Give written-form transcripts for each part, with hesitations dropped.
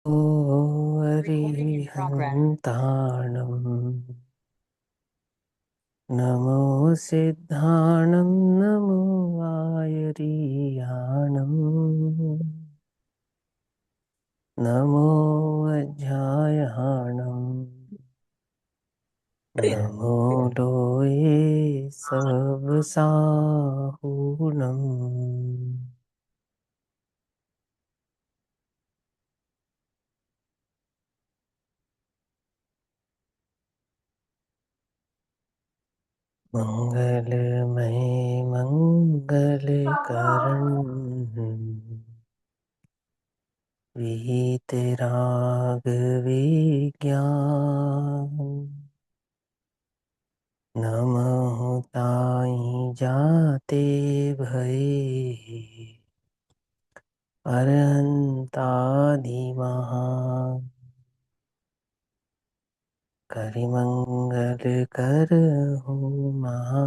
अरिहन्ताणम् नमो सिद्धाणं नमो आयरियाणम् नमो वज्रायहाणम् नमो लोये सब साहूणम् मंगलमय मंगल करण वीतराग विज्ञान नमः ताई जाते भये अरहंतादिमहा करिमंगल कर हो महा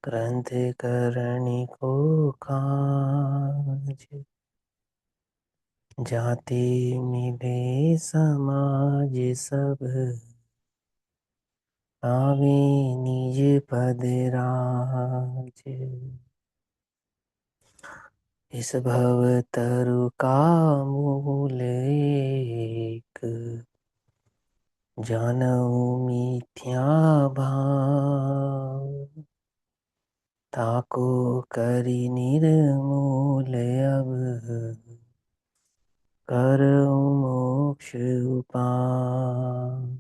ग्रंथ करणी को काज जाते मिले समाज सब आवे निज पद राज इस भव तरु का मूल एक जानऊ मिथ्या भाव ताको करि निर्मूल अब करऊ मोक्ष उपाय।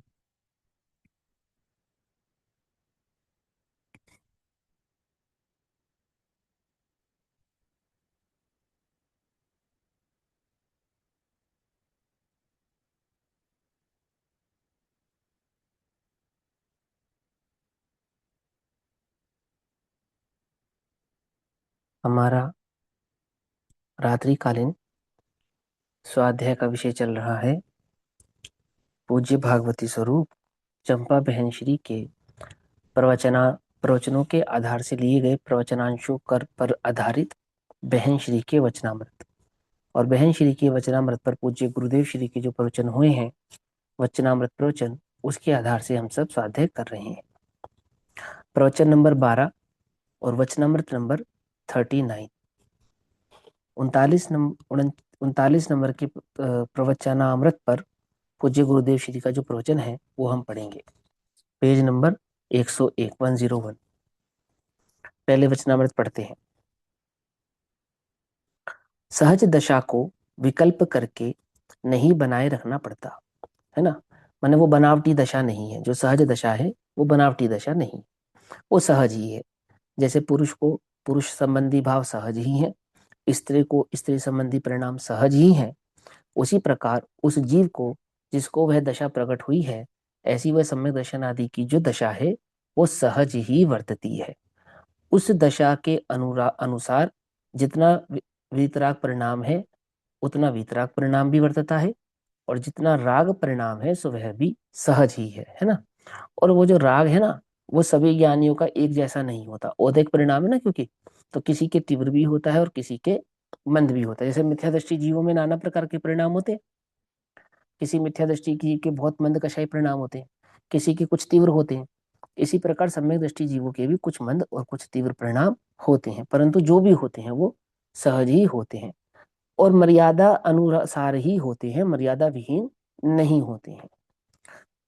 हमारा रात्रिकालीन स्वाध्याय का विषय चल रहा है पूज्य भागवती स्वरूप चंपा बहन श्री के प्रवचनों के आधार से लिए गए प्रवचनांशों पर आधारित बहन श्री के वचनामृत और बहन श्री के वचनामृत पर पूज्य गुरुदेव श्री के जो प्रवचन हुए हैं वचनामृत प्रवचन उसके आधार से हम सब स्वाध्याय कर रहे हैं। प्रवचन नंबर 12 और वचनामृत नंबर 39 उनतालीस नंबर के प्रवचनामृत पर पूज्य गुरुदेव श्री का जो प्रवचन है वो हम पढ़ेंगे। Page number 101 101। पहले वचनामृत पढ़ते हैं। सहज दशा को विकल्प करके नहीं बनाए रखना पड़ता है ना। माने वो बनावटी दशा नहीं है। जो सहज दशा है वो बनावटी दशा नहीं, वो सहज ही है। जैसे पुरुष को पुरुष संबंधी भाव सहज ही है, स्त्री को स्त्री संबंधी परिणाम सहज ही है, उसी प्रकार उस जीव को जिसको वह दशा प्रकट हुई है ऐसी वह सम्यक दर्शन आदि की जो दशा है वो सहज ही वर्तती है। उस दशा के अनुसार जितना वीतराग परिणाम है उतना वीतराग परिणाम भी वर्तता है और जितना राग परिणाम है सो वह भी सहज ही है ना। और वो जो राग है ना वो सभी ज्ञानियों का एक जैसा नहीं होता, औदैक परिणाम है ना, क्योंकि तो किसी के तीव्र भी होता है और किसी के मंद भी होता है। जैसे मिथ्या दृष्टि जीवों में नाना प्रकार के परिणाम होते हैं, किसी मिथ्या दृष्टि की के बहुत मंद कषाय परिणाम होते हैं, किसी के कुछ तीव्र होते हैं। इसी प्रकार सम्यक दृष्टि जीवों के भी कुछ मंद और कुछ तीव्र परिणाम होते हैं, परंतु जो भी होते हैं वो सहज ही होते हैं और मर्यादा अनुसार ही होते हैं, मर्यादा विहीन नहीं होते हैं।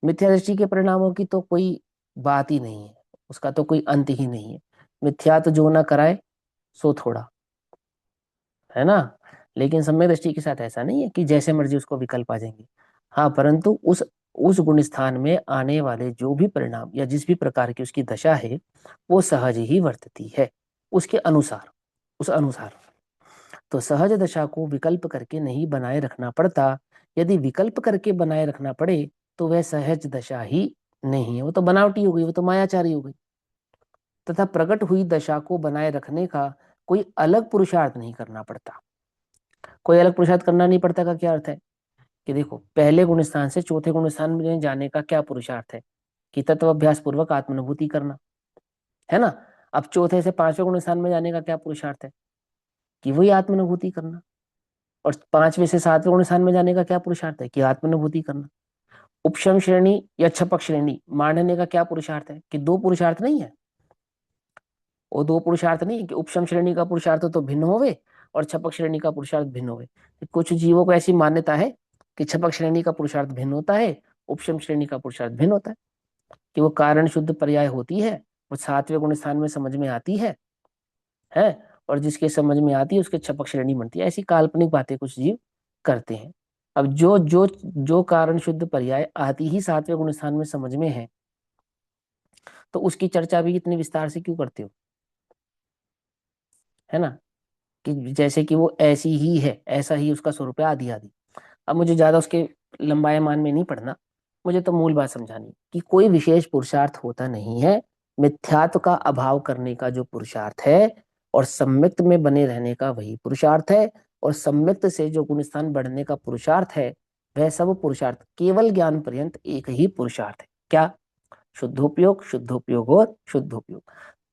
मिथ्या दृष्टि के परिणामों की तो कोई बात ही नहीं है, उसका तो कोई अंत ही नहीं है। मिथ्या तो जो ना कराए सो थोड़ा, है ना। लेकिन सम्यक दृष्टि के साथ ऐसा नहीं है कि जैसे मर्जी उसको विकल्प आ जाएंगे। हाँ, परंतु उस गुण स्थान में आने वाले जो भी परिणाम या जिस भी प्रकार की उसकी दशा है वो सहज ही वर्तती है उसके अनुसार, उस अनुसार। तो सहज दशा को विकल्प करके नहीं बनाए रखना पड़ता। यदि विकल्प करके बनाए रखना पड़े तो वह सहज दशा ही नहीं है, वो तो बनावटी हो गई, वो तो मायाचारी हो गई। तथा प्रकट हुई दशा को बनाए रखने का कोई अलग पुरुषार्थ नहीं करना पड़ता। कोई अलग पुरुषार्थ करना नहीं पड़ता का क्या अर्थ है कि देखो, पहले गुण स्थान से चौथे गुण स्थान में जाने का क्या पुरुषार्थ है कि तत्व अभ्यास पूर्वक आत्मानुभूति करना, है ना। अब चौथे से पांचवें गुण स्थान में जाने का क्या पुरुषार्थ है कि वही आत्मानुभूति करना। और 5वें से 7वें गुण स्थान में जाने का क्या पुरुषार्थ है? कि आत्मानुभूति करना। उपशम श्रेणी या छपक श्रेणी मांडने का क्या पुरुषार्थ है? कि दो पुरुषार्थ नहीं है, वो दो पुरुषार्थ नहीं कि उपशम श्रेणी का पुरुषार्थ तो भिन्न होवे और छपक श्रेणी का पुरुषार्थ भिन्न होवे। कुछ जीवों को ऐसी मान्यता है कि छपक श्रेणी का पुरुषार्थ भिन्न होता है, उपशम श्रेणी का पुरुषार्थ भिन्न होता है, कि वो कारण शुद्ध पर्याय होती है, वो 7वें गुण स्थान में समझ में आती है, और जिसके समझ में आती है उसके छपक श्रेणी बनती है। ऐसी काल्पनिक बातें कुछ जीव करते हैं। अब जो जो जो कारण शुद्ध पर्याय आती ही 7वें गुण स्थान में समझ में है, तो उसकी चर्चा भी इतनी विस्तार से क्यों करते हो? है ना, कि जैसे कि वो ऐसी ही है, ऐसा ही उसका स्वरूप है, आदि आदि। अब मुझे ज्यादा उसके लंबाएमान में नहीं पढ़ना, मुझे तो मूल बात समझानी कि कोई विशेष पुरुषार्थ होता नहीं है। मिथ्यात्व का अभाव करने का जो पुरुषार्थ है और सम्यक्त में बने रहने का वही पुरुषार्थ है, और सम्यक्त से जो गुणस्थान बढ़ने का पुरुषार्थ है, वह सब पुरुषार्थ केवल ज्ञान पर्यंत एक ही पुरुषार्थ है। क्या? शुद्धोपयोग, शुद्धोपयोग और शुद्धोपयोग।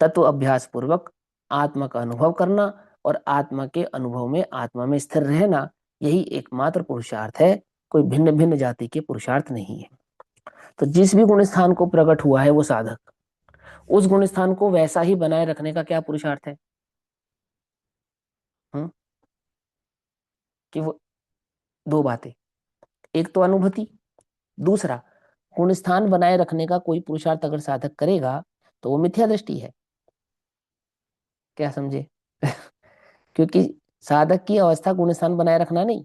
तत्व अभ्यास पूर्वक आत्मा का अनुभव करना और आत्मा के अनुभव में आत्मा में स्थिर रहना, यही एकमात्र पुरुषार्थ है। कोई भिन्न भिन्न जाति के पुरुषार्थ नहीं है। तो जिस भी गुण स्थान को प्रकट हुआ है वो साधक, उस गुण स्थान को वैसा ही बनाए रखने का क्या पुरुषार्थ है? हम्म कि वो दो बातें, एक तो अनुभूति, दूसरा गुण स्थान बनाए रखने का कोई पुरुषार्थ अगर साधक करेगा तो वो मिथ्या दृष्टि है। क्या समझे? क्योंकि साधक की अवस्था गुण स्थान बनाए रखना नहीं,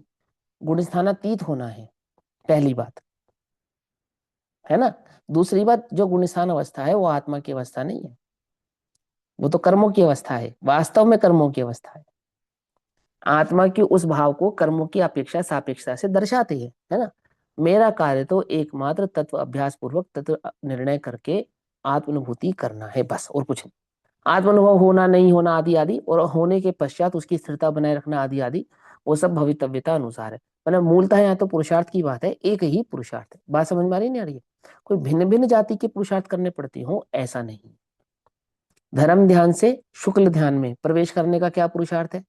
गुण स्थानातीत होना है, पहली बात। है ना? दूसरी बात, जो गुण स्थान अवस्था है वो आत्मा की अवस्था नहीं है, वो तो कर्मों की अवस्था है, वास्तव में कर्मों की अवस्था है। आत्मा की उस भाव को कर्मों की अपेक्षा सापेक्षता से दर्शाते हैं। है ना? मेरा कार्य तो एकमात्र तत्व अभ्यास पूर्वक तत्व निर्णय करके आत्मानुभूति करना है, बस, और कुछ नहीं। आत्मानुभव होना नहीं होना आदि आदि, और होने के पश्चात उसकी स्थिरता बनाए रखना आदि आदि, वो सब भवितव्यता अनुसार है। मतलब मूलतः यहाँ तो पुरुषार्थ की बात है, एक ही पुरुषार्थ है। बात समझ में आ रही नहीं आ रही है? कोई भिन्न भिन्न जाति के पुरुषार्थ करने पड़ते हो ऐसा नहीं। धर्म ध्यान से शुक्ल ध्यान में प्रवेश करने का क्या पुरुषार्थ है?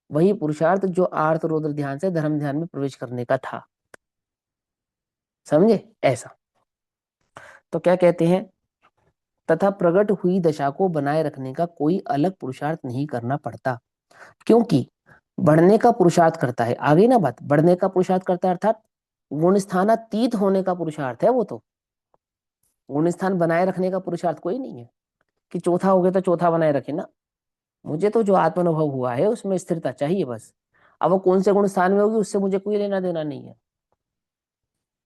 वही पुरुषार्थ जो आर्त रौद्र ध्यान से धर्म ध्यान में प्रवेश करने का था। समझे? ऐसा। तो क्या कहते हैं? तथा प्रकट हुई दशा को बनाए रखने का कोई अलग पुरुषार्थ नहीं करना पड़ता, क्योंकि बढ़ने का पुरुषार्थ करता है। आगे ना बात, बढ़ने का पुरुषार्थ करता है अर्थात गुण स्थानातीत होने का पुरुषार्थ है वो तो। गुण स्थान बनाए रखने का पुरुषार्थ कोई नहीं है कि चौथा हो गया तो चौथा बनाए रखे ना। मुझे तो जो आत्मानुभव हुआ है उसमें स्थिरता चाहिए, बस। अब वो कौन से गुण स्थान में होगी उससे मुझे कोई लेना देना नहीं है।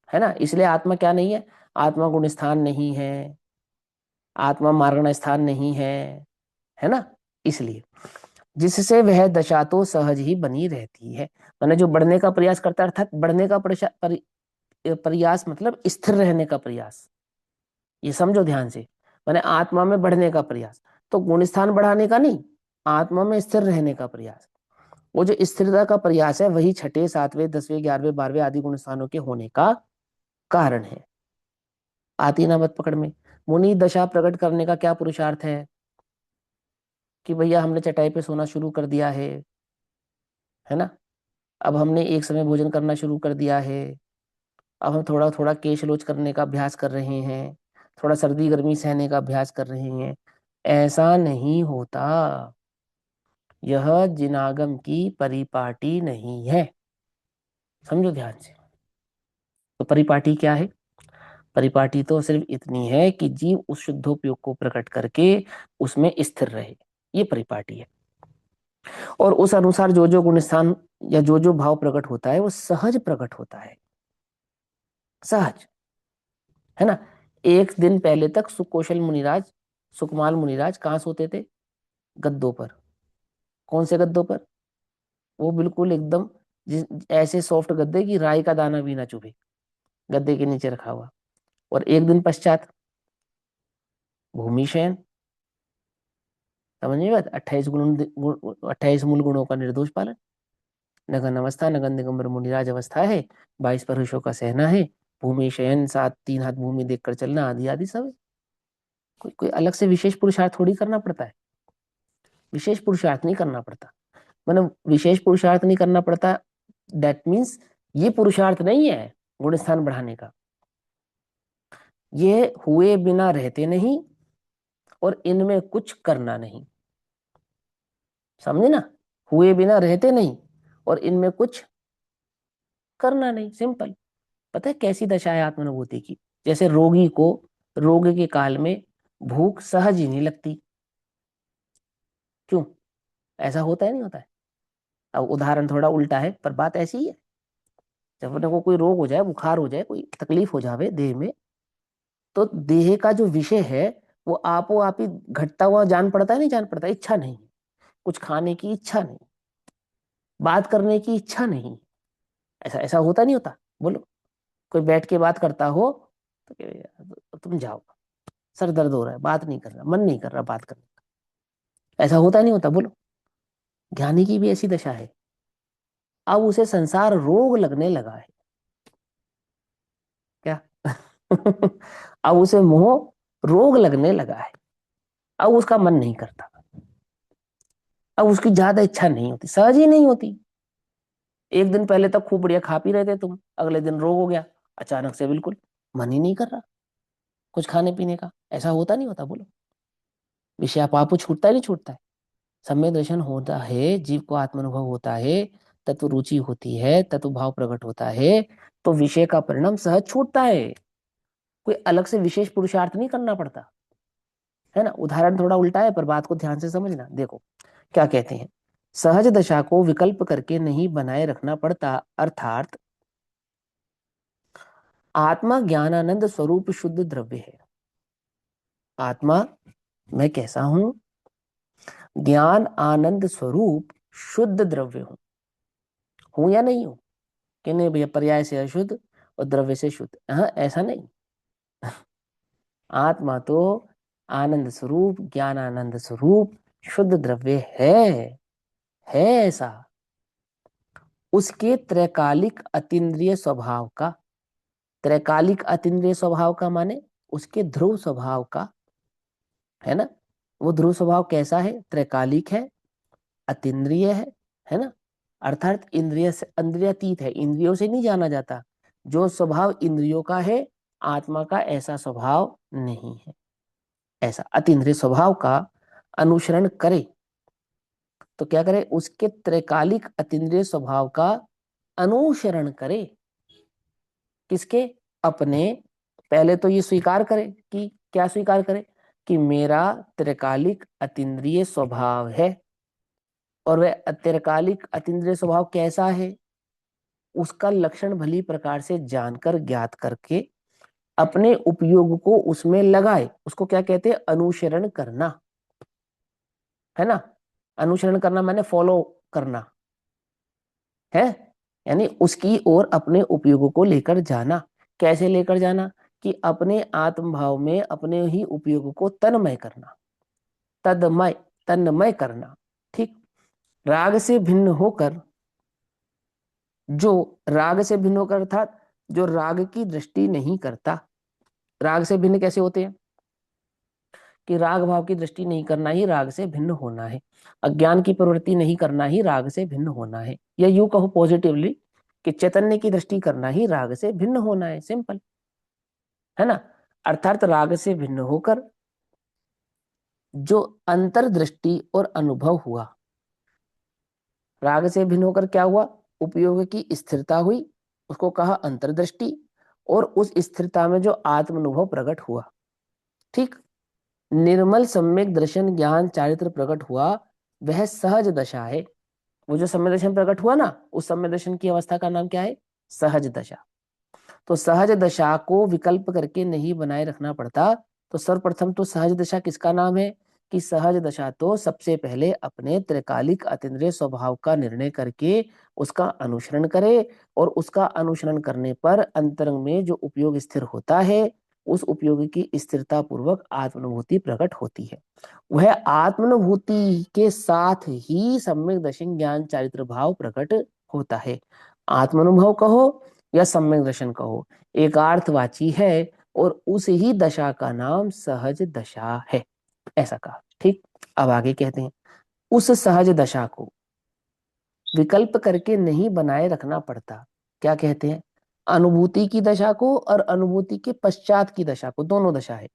है ना? इसलिए आत्मा क्या नहीं है? आत्मा गुण स्थान नहीं है, आत्मा मार्गण स्थान नहीं है। है ना? इसलिए जिससे वह दशा तो सहज ही बनी रहती है। मैंने जो बढ़ने का प्रयास करता है, अर्थात बढ़ने का प्रयास मतलब स्थिर रहने का प्रयास, ये समझो ध्यान से। मैंने आत्मा में बढ़ने का प्रयास, तो गुण स्थान बढ़ाने का नहीं, आत्मा में स्थिर रहने का प्रयास। वो जो स्थिरता का प्रयास है वही छठे, सातवें, 10वें, 11वें, 12वें आदि गुण स्थानों के होने का कारण है। आती ना मत पकड़ में। मुनि दशा प्रकट करने का क्या पुरुषार्थ है? कि भैया हमने चटाई पे सोना शुरू कर दिया है ना? अब हमने एक समय भोजन करना शुरू कर दिया है। अब हम थोड़ा थोड़ा केश लोच करने का अभ्यास कर रहे हैं, थोड़ा सर्दी गर्मी सहने का अभ्यास कर रहे हैं। ऐसा नहीं होता। यह जिनागम की परिपाटी नहीं है। समझो ध्यान से। तो परिपाटी क्या है? परिपाटी तो सिर्फ इतनी है कि जीव उस शुद्धोपयोग को प्रकट करके उसमें स्थिर रहे, ये परिपाटी है। और उस अनुसार जो जो गुण स्थान या जो जो भाव प्रकट होता है वो सहज प्रकट होता है, सहज। है ना? एक दिन पहले तक सुकौशल मुनिराज, सुकमाल मुनिराज कहाँ सोते थे? गद्दों पर। कौन से गद्दों पर? वो बिल्कुल एकदम जिस ऐसे सॉफ्ट गद्दे की राई का दाना भी ना चुभे, गद्दे के नीचे रखा हुआ। और एक दिन पश्चात भूमि शयन। समझिए बात, 28 मूल गुणों का निर्दोष पालन। न गन अवस्था न गन दिगंबर मुनिराज अवस्था है, 22 परवेशों का सहना है, भूमि शयन, 7 3 हाथ भूमि देखकर चलना आदि आदि सब है। कोई कोई अलग से विशेष पुरुषार्थ थोड़ी करना पड़ता है। विशेष पुरुषार्थ नहीं करना पड़ता। मतलब विशेष पुरुषार्थ नहीं करना पड़ता, दैट मीन्स ये पुरुषार्थ नहीं है गुण स्थान बढ़ाने का, ये हुए बिना रहते नहीं और इनमें कुछ करना नहीं। समझे ना? हुए बिना रहते नहीं और इनमें कुछ करना नहीं, सिंपल। पता है कैसी दशा है आत्मानुभूति की? जैसे रोगी को रोग के काल में भूख सहज ही नहीं लगती। क्यों? ऐसा होता है नहीं होता है? अब उदाहरण थोड़ा उल्टा है पर बात ऐसी ही है। जब अपने को कोई रोग हो जाए, बुखार हो जाए, कोई तकलीफ हो जावे देह में, तो देह का जो विषय है वो आपो आप ही घटता हुआ जान पड़ता है, नहीं जान पड़ता? इच्छा नहीं, कुछ खाने की इच्छा नहीं, बात करने की इच्छा नहीं। ऐसा ऐसा होता नहीं होता? बोलो। कोई बैठ के बात करता हो तो कहे, "यार, तुम जाओ, सर दर्द हो रहा है, बात नहीं कर रहा, मन नहीं कर रहा बात करने का।" ऐसा होता नहीं होता? बोलो। ज्ञानी की भी ऐसी दशा है। अब उसे संसार रोग लगने लगा है। क्या? अब उसे मोह रोग लगने लगा है। अब उसका मन नहीं करता, अब उसकी ज्यादा इच्छा नहीं होती, सहज ही नहीं होती। एक दिन पहले तक खूब बढ़िया खा पी रहे थे तुम, अगले दिन रोग हो गया, अचानक से बिल्कुल मन ही नहीं कर रहा कुछ खाने पीने का। ऐसा होता नहीं होता? बोलो। विषय पापू छूटता है नहीं छूटता है? सम्यक दर्शन होता है, जीव को आत्मानुभव होता है, तत्व रुचि होती है, तत्व भाव प्रकट होता है, तो विषय का परिणाम सहज छूटता है। कोई अलग से विशेष पुरुषार्थ नहीं करना पड़ता, है ना? उदाहरण थोड़ा उल्टा है पर बात को ध्यान से समझना। देखो क्या कहते हैं, सहज दशा को विकल्प करके नहीं बनाए रखना पड़ता, अर्थात आत्मा ज्ञानानंद स्वरूप शुद्ध द्रव्य है। आत्मा मैं कैसा हूं? ज्ञान आनंद स्वरूप शुद्ध द्रव्य हूं या नहीं हूं? कि नहीं भैया पर्याय से अशुद्ध और द्रव्य से शुद्ध? हाँ, ऐसा नहीं। आत्मा तो आनंद स्वरूप, ज्ञान आनंद स्वरूप शुद्ध द्रव्य है ऐसा। उसके त्रैकालिक अतीन्द्रिय स्वभाव का, त्रैकालिक अतीन्द्रिय स्वभाव का माने उसके ध्रुव स्वभाव का, है ना? वो ध्रुव स्वभाव कैसा है? त्रैकालिक है, अतीन्द्रिय है ना? अर्थात इंद्रिय से इंद्रियातीत है, इंद्रियों से नहीं जाना जाता। जो स्वभाव इंद्रियों का है, आत्मा का ऐसा स्वभाव नहीं है। ऐसा अतीन्द्रिय स्वभाव का अनुसरण करे तो क्या करे? उसके त्रैकालिक अतीन्द्रिय स्वभाव का अनुसरण करे। किसके? अपने। पहले तो ये स्वीकार करे कि क्या स्वीकार करे? कि मेरा त्रैकालिक अतीन्द्रिय स्वभाव है। और वह त्रैकालिक अतीन्द्रिय स्वभाव कैसा है, उसका लक्षण भली प्रकार से जानकर ज्ञात करके अपने उपयोग को उसमें लगाए। उसको क्या कहते हैं? अनुसरण करना, है ना? अनुसरण करना माने फॉलो करना है, यानी उसकी ओर अपने उपयोगों को लेकर जाना। कैसे लेकर जाना? कि अपने आत्म भाव में अपने ही उपयोग को तन्मय करना, तदमय, तन्मय करना। ठीक। राग से भिन्न होकर, जो राग से भिन्न होकर अर्थात जो राग की दृष्टि नहीं करता। राग से भिन्न कैसे होते हैं? कि राग भाव की दृष्टि नहीं करना ही राग से भिन्न होना है। अज्ञान की प्रवृत्ति नहीं करना ही राग से भिन्न होना है। या यूं कहो पॉजिटिवली कि चैतन्य की दृष्टि करना ही राग से भिन्न होना है, सिंपल, है ना? अर्थात राग से भिन्न होकर जो अंतर्दृष्टि और अनुभव हुआ, राग से भिन्न होकर क्या हुआ? उपयोग की स्थिरता हुई, उसको कहा अंतर्दृष्टि। और उस स्थिरता में जो आत्मानुभव प्रकट हुआ, ठीक, निर्मल सम्यक दर्शन ज्ञान चारित्र प्रकट हुआ, वह सहज दशा है। वो जो सम्यक दर्शन प्रकट हुआ ना, उस सम्यक दर्शन की अवस्था का नाम क्या है? सहज दशा। तो सहज दशा को विकल्प करके नहीं बनाए रखना पड़ता। तो सर्वप्रथम तो सहज दशा किसका नाम है? कि सहज दशा तो सबसे पहले अपने त्रैकालिक अतीन्द्रिय स्वभाव का निर्णय करके उसका अनुसरण करे, और उसका अनुसरण करने पर अंतरंग में जो उपयोग स्थिर होता है, उस उपयोग की स्थिरता पूर्वक आत्मानुभूति प्रकट होती है। वह आत्मानुभूति के साथ ही सम्यक दर्शन ज्ञान चारित्र भाव प्रकट होता है। आत्मानुभव कहो या सम्यक दर्शन कहो, एकार्थवाची है, और उस ही दशा का नाम सहज दशा है। ऐसा कहा। ठीक। अब आगे कहते हैं, उस सहज दशा को विकल्प करके नहीं बनाए रखना पड़ता। क्या कहते हैं? अनुभूति की दशा को और अनुभूति के पश्चात की दशा को, दोनों दशा है,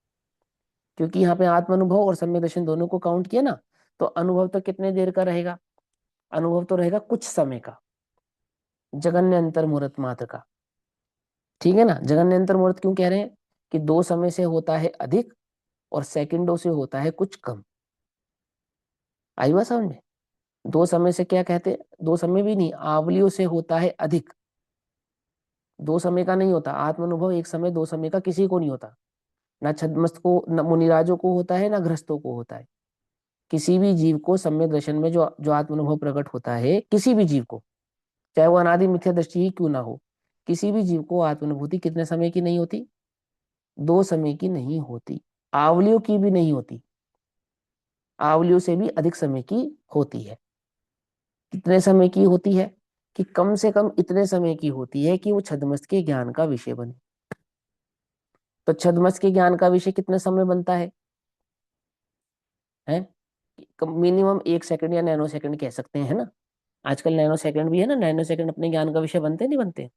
क्योंकि यहाँ पे आत्म अनुभव और सम्यक दर्शन दोनों को काउंट किया ना। तो अनुभव तो कितने देर का रहेगा? अनुभव तो रहेगा कुछ समय का, जगन्य अंतर मुहूर्त मात्र का। ठीक है ना? जगन्य अंतर मुहूर्त क्यों कह रहे हैं? कि 2 समय से होता है अधिक और सेकंडों से होता है कुछ कम। आई बात समझ में? 2 समय से क्या कहते हैं? 2 समय भी नहीं, आवलियों से होता है अधिक। 2 समय का नहीं होता आत्म अनुभव, 1 समय 2 समय का किसी को नहीं होता। ना छद्मस्त को, न मुनिराजों को होता है, ना गृहस्थों को होता है। किसी भी जीव को सम्यक दर्शन में जो जो आत्म अनुभव प्रकट होता है, किसी भी जीव को, चाहे वो अनादि मिथ्या दृष्टि ही क्यों ना हो, किसी भी जीव को आत्मानुभूति कितने समय की नहीं होती? 2 समय की नहीं होती। आवलियों की भी नहीं होती, आवलियों से भी अधिक समय की होती है। कितने समय की होती है? कि कम से कम इतने समय की होती है कि वो छद्मस्त के ज्ञान का विषय बने। तो छद्मस्त के ज्ञान का विषय कितने समय बनता है? मिनिमम 1 सेकंड या नैनो सेकंड कह सकते हैं, है ना? आजकल नैनो सेकंड भी है ना, नैनो सेकंड अपने ज्ञान का विषय बनते नहीं बनते?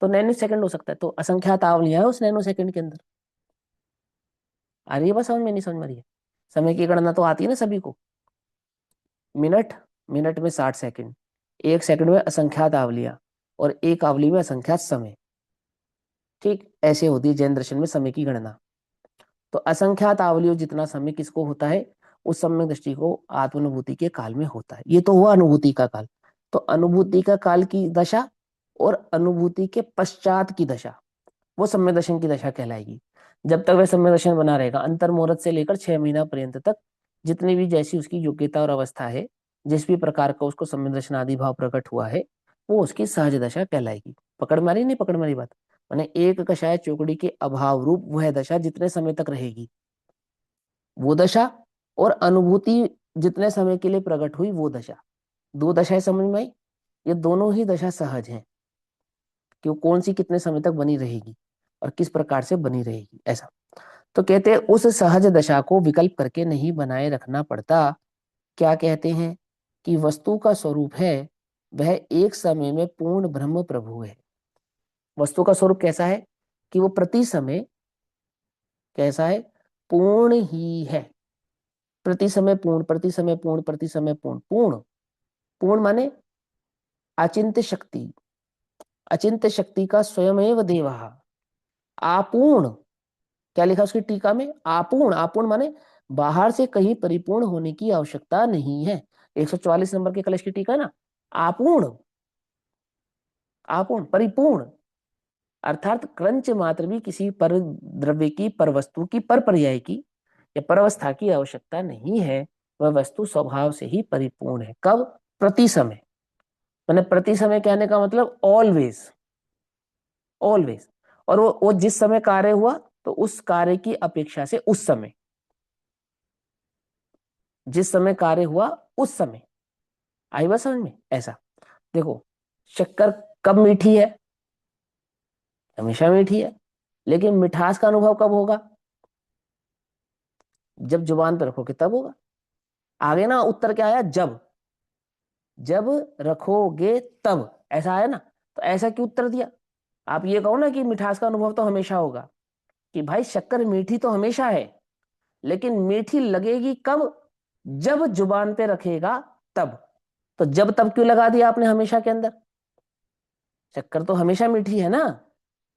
तो नैनो सेकंड हो सकता है, तो असंख्यात आवलियां है उस नैनो सेकंड के अंदर। आ रही है बात समझ में? नहीं समझ में आ रही है? समय की गणना तो आती है ना सभी को। मिनट, मिनट में 60 सेकंड, 1 सेकंड में असंख्यात आवलियां, और एक आवली में असंख्यात समय। ठीक ऐसे होती है जैन दर्शन में समय की गणना। तो असंख्यात आवलियों जितना समय किसको होता है? उस समय दृष्टि को आत्मानुभूति के काल में होता है। ये तो हुआ अनुभूति का काल। तो अनुभूति का काल की दशा और अनुभूति के पश्चात की दशा, वो सम्य दर्शन की दशा कहलाएगी। जब तक वह सम्य दर्शन बना रहेगा, अंतर मुहूर्त से लेकर 6 महीना पर्यंत तक, जितनी भी जैसी उसकी योग्यता और अवस्था है, जिस भी प्रकार का उसको सम्य दर्शन आदि भाव प्रकट हुआ है, वो उसकी सहज दशा कहलाएगी। पकड़ मारी नहीं पकड़ मारी बात? माने एक कषाय चौकड़ी के अभाव रूप वह दशा जितने समय तक रहेगी, वो दशा, और अनुभूति जितने समय के लिए प्रकट हुई, वो दशा। 2 दशाएं समझ में आई? ये दोनों ही दशा सहज हैं कि वो कौन सी कितने समय तक बनी रहेगी और किस प्रकार से बनी रहेगी, ऐसा। तो कहते हैं उस सहज दशा को विकल्प करके नहीं बनाए रखना पड़ता। क्या कहते हैं? कि वस्तु का स्वरूप है वह एक समय में पूर्ण ब्रह्म प्रभु है। वस्तु का स्वरूप कैसा है? कि वो प्रति समय कैसा है? पूर्ण ही है। प्रति समय पूर्ण, प्रति समय पूर्ण, प्रति समय पूर्ण। पूर्ण, पूर्ण माने अचिंत्य शक्ति, अचिंत्य शक्ति का स्वयमेव देवः। आपूर्ण, क्या लिखा उसकी टीका में? आपूर्ण, आपूर्ण माने बाहर से कहीं परिपूर्ण होने की आवश्यकता नहीं है। 144 नंबर के कलश की टीका ना, आपूर्ण, आपूर्ण परिपूर्ण, अर्थात क्रंच मात्र भी किसी पर द्रव्य की, पर वस्तु की, पर पर्याय की या परवस्था की आवश्यकता नहीं है। वह वस्तु स्वभाव से ही परिपूर्ण है। कब? प्रति समय। मैंने प्रति समय कहने का मतलब ऑलवेज, ऑलवेज। और वो जिस समय कार्य हुआ, तो उस कार्य की अपेक्षा से उस समय, जिस समय कार्य हुआ उस समय। आई बात समझ में? ऐसा देखो, शक्कर कब मीठी है? हमेशा मीठी है। लेकिन मिठास का अनुभव कब होगा? जब जुबान पर रखोगे तब होगा। आगे ना उत्तर क्या आया? जब, जब रखोगे तब, ऐसा आया ना। तो ऐसा क्यों उत्तर दिया? आप ये कहो ना कि मिठास का अनुभव तो हमेशा होगा, कि भाई शक्कर मीठी तो हमेशा है, लेकिन मीठी लगेगी कब? जब जुबान पे रखेगा तब। तो जब तब क्यों लगा दिया आपने हमेशा के अंदर? शक्कर तो हमेशा मीठी है ना,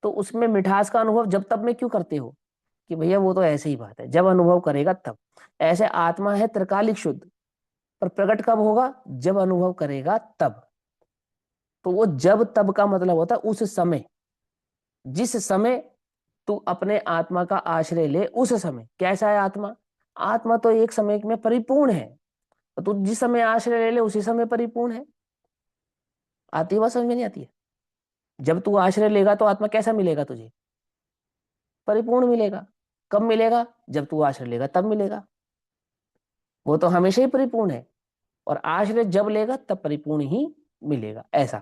तो उसमें मिठास का अनुभव जब तब में क्यों करते हो? कि भैया वो तो ऐसे ही बात है, जब अनुभव करेगा तब। ऐसे आत्मा है त्रिकालिक शुद्ध, पर प्रकट कब होगा? जब अनुभव करेगा तब। तो वो जब तब का मतलब होता है उस समय, जिस समय तू अपने आत्मा का आश्रय ले, उस समय। कैसा है आत्मा? आत्मा तो एक समय में परिपूर्ण है, तो तू जिस समय आश्रय ले ले उसी समय परिपूर्ण है। आती है बात समझ में? नहीं आती है? जब तू आश्रय लेगा तो आत्मा कैसा मिलेगा तुझे? परिपूर्ण मिलेगा। कब मिलेगा? जब तू आश्रय लेगा तब मिलेगा। वो तो हमेशा ही परिपूर्ण है, और आश्रय जब लेगा तब परिपूर्ण ही मिलेगा, ऐसा।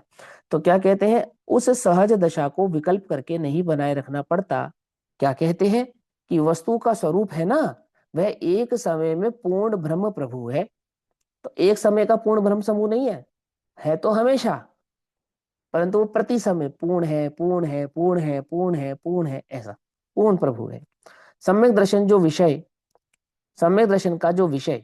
तो क्या कहते हैं? उस सहज दशा को विकल्प करके नहीं बनाए रखना पड़ता। क्या कहते हैं? कि वस्तु का स्वरूप है ना, वह एक समय में पूर्ण ब्रह्म प्रभु है। तो एक समय का पूर्ण ब्रह्म समूह नहीं है, है तो हमेशा, परंतु वो प्रति समय पूर्ण है, पूर्ण है, पूर्ण है, पूर्ण है, पूर्ण है, ऐसा पूर्ण प्रभु है। सम्यक दर्शन जो विषय, सम्यक दर्शन का जो विषय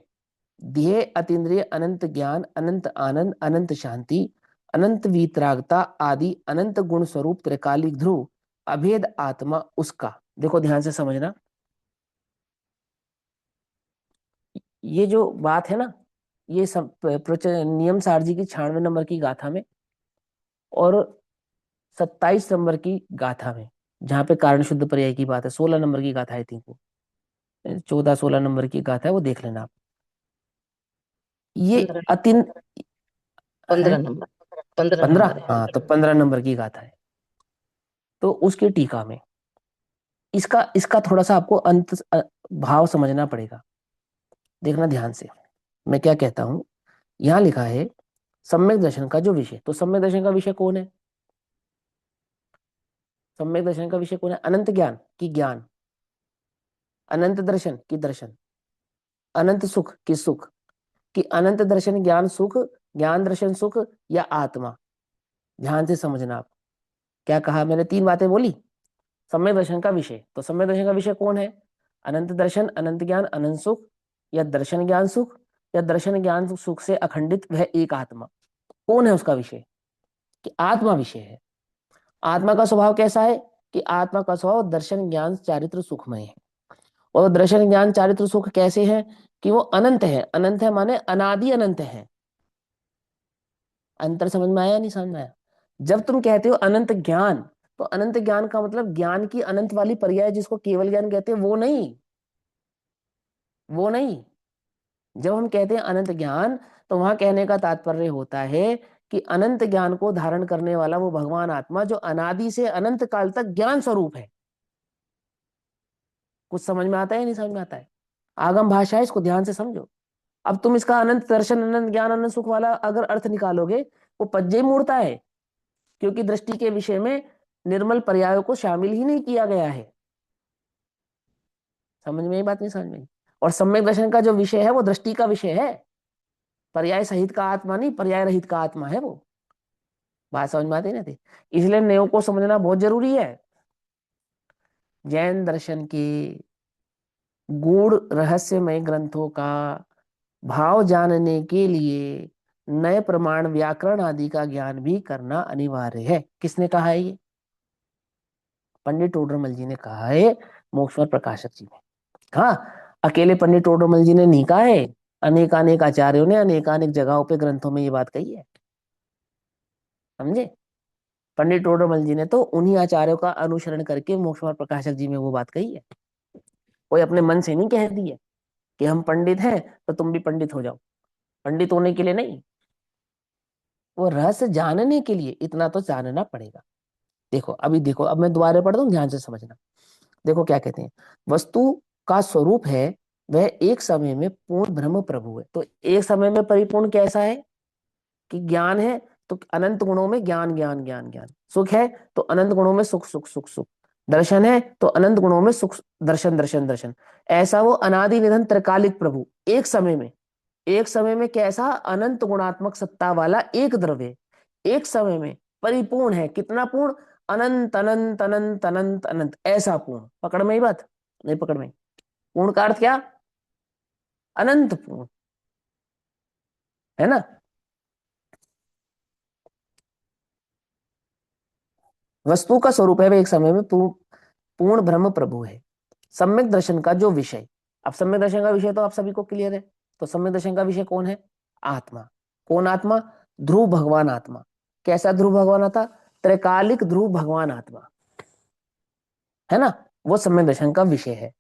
ध्येय अतीन्द्रिय अनंत ज्ञान, अनंत आनंद, अनंत शांति, अनंत वीतरागता आदि अनंत गुण स्वरूप त्रिकालिक ध्रुव अभेद आत्मा उसका, देखो ध्यान से समझना, ये जो बात है ना, ये सब नियम सारजी की 96 नंबर की गाथा में और 27 नंबर की गाथा में, जहाँ पे कारण शुद्ध पर्याय की बात है, 16 नंबर की गाथा आई थिंक वो, 14-16 नंबर की गाथा है, वो देख लेना आप। ये 15 अतिन है 15 नंबर, 15 15, नंबर है। हाँ तो 15 नंबर की गाथा है। तो उसकी टीका में इसका इसका थोड़ा सा आपको भाव समझना पड़ेगा, देखना ध्यान से मैं क्या कहता हूं। यहां लिखा है सम्यक दर्शन का जो विषय, तो सम्यक दर्शन का विषय कौन है? सम्यक दर्शन का विषय कौन है? अनंत ज्ञान की ज्ञान, अनंत दर्शन की दर्शन, अनंत सुख की सुख, कि अनंत दर्शन ज्ञान सुख, ज्ञान दर्शन सुख, या आत्मा। ध्यान से समझना आप, क्या कहा मैंने? 3 बातें बोली। सम्यक दर्शन का विषय, तो सम्यक दर्शन का विषय कौन है? अनंत दर्शन, अनंत ज्ञान, अनंत सुख, या दर्शन ज्ञान सुख, या दर्शन ज्ञान सुख से अखंडित वह एक आत्मा। कौन है उसका विषय? कि आत्मा विषय है। आत्मा का स्वभाव कैसा है? कि आत्मा का स्वभाव दर्शन ज्ञान चारित्र सुखमय है। और दर्शन ज्ञान चारित्र सुख कैसे है? कि वो अनंत है। अनंत है माने अनादि अनंत है। अंतर समझ में आया नहीं समझ में आया? जब तुम कहते हो अनंत ज्ञान, तो अनंत ज्ञान का मतलब ज्ञान की अनंत वाली पर्याय जिसको केवल ज्ञान कहते हैं, वो नहीं, वो नहीं। जब हम कहते हैं अनंत ज्ञान, तो वहां कहने का तात्पर्य होता है कि अनंत ज्ञान को धारण करने वाला वो भगवान आत्मा जो अनादि से अनंत काल तक ज्ञान स्वरूप है। कुछ समझ में आता है नहीं समझ में आता है? आगम भाषा है, इसको ध्यान से समझो। अब तुम इसका अनंत दर्शन, अनंत ज्ञान, अनंत सुख वाला अगर अर्थ निकालोगे, वो पज्जे ही मुड़ता है, क्योंकि दृष्टि के विषय में निर्मल पर्यायों को शामिल ही नहीं किया गया है। समझ में ये बात नहीं समझ में? और सम्यक दर्शन का जो विषय है वो दृष्टि का विषय है, पर्याय सहित का आत्मा नहीं, पर्याय रहित का आत्मा है वो। बात समझ में आती नहीं थी? इसलिए नयों को समझना बहुत जरूरी है। जैन दर्शन के गूढ़ रहस्यमय ग्रंथों का भाव जानने के लिए नए प्रमाण, व्याकरण आदि का ज्ञान भी करना अनिवार्य है। किसने कहा है ये? पंडित टोडरमल जी ने कहा है, मोक्षवर प्रकाशक जी ने। हाँ, अकेले पंडित टोडरमल जी ने नहीं कहा है, अनेकानेक आचार्यों ने अनेकानेक जगहों पे ग्रंथों में ये बात कही है। समझे? पंडित टोडरमल जी ने तो उन्हीं आचार्यों का अनुसरण करके मोक्षवर प्रकाशक जी में वो बात कही है। कोई अपने मन से नहीं कह दी है कि हम पंडित हैं तो तुम भी पंडित हो जाओ। पंडित होने के लिए नहीं, वो रहस्य जानने के लिए इतना तो जानना पड़ेगा। देखो अभी देखो, अब मैं दोबारा पढ़ दूं, ध्यान से समझना। देखो क्या कहते हैं, वस्तु का स्वरूप है वह एक समय में पूर्ण ब्रह्म प्रभु है। तो एक समय में परिपूर्ण कैसा है? कि ज्ञान है तो अनंत गुणों में ज्ञान ज्ञान ज्ञान ज्ञान, सुख है तो अनंत गुणों में सुख सुख सुख सुख, दर्शन है तो अनंत गुणों में सुख दर्शन दर्शन दर्शन। ऐसा वो अनादि निधन त्रिकालिक प्रभु एक समय में, एक समय में कैसा? अनंत गुणात्मक सत्ता वाला एक द्रव्य एक समय में परिपूर्ण है। कितना पूर्ण? अनंत अनंत अनंत अनंत अनंत, ऐसा पूर्ण। पकड़ में ही बात? नहीं पकड़ में? पूर्ण का अर्थ क्या? अनंत पूर्ण, है ना? वस्तु का स्वरूप है वह एक समय में पूर्ण ब्रह्म प्रभु है। सम्यक दर्शन का जो विषय, अब सम्यक दर्शन का विषय तो आप सभी को क्लियर है। तो सम्यक दर्शन का विषय कौन है? आत्मा। कौन आत्मा? ध्रुव भगवान आत्मा। कैसा ध्रुव भगवान आत्मा? त्रैकालिक ध्रुव भगवान आत्मा, है ना? वो सम्यक दर्शन का विषय है।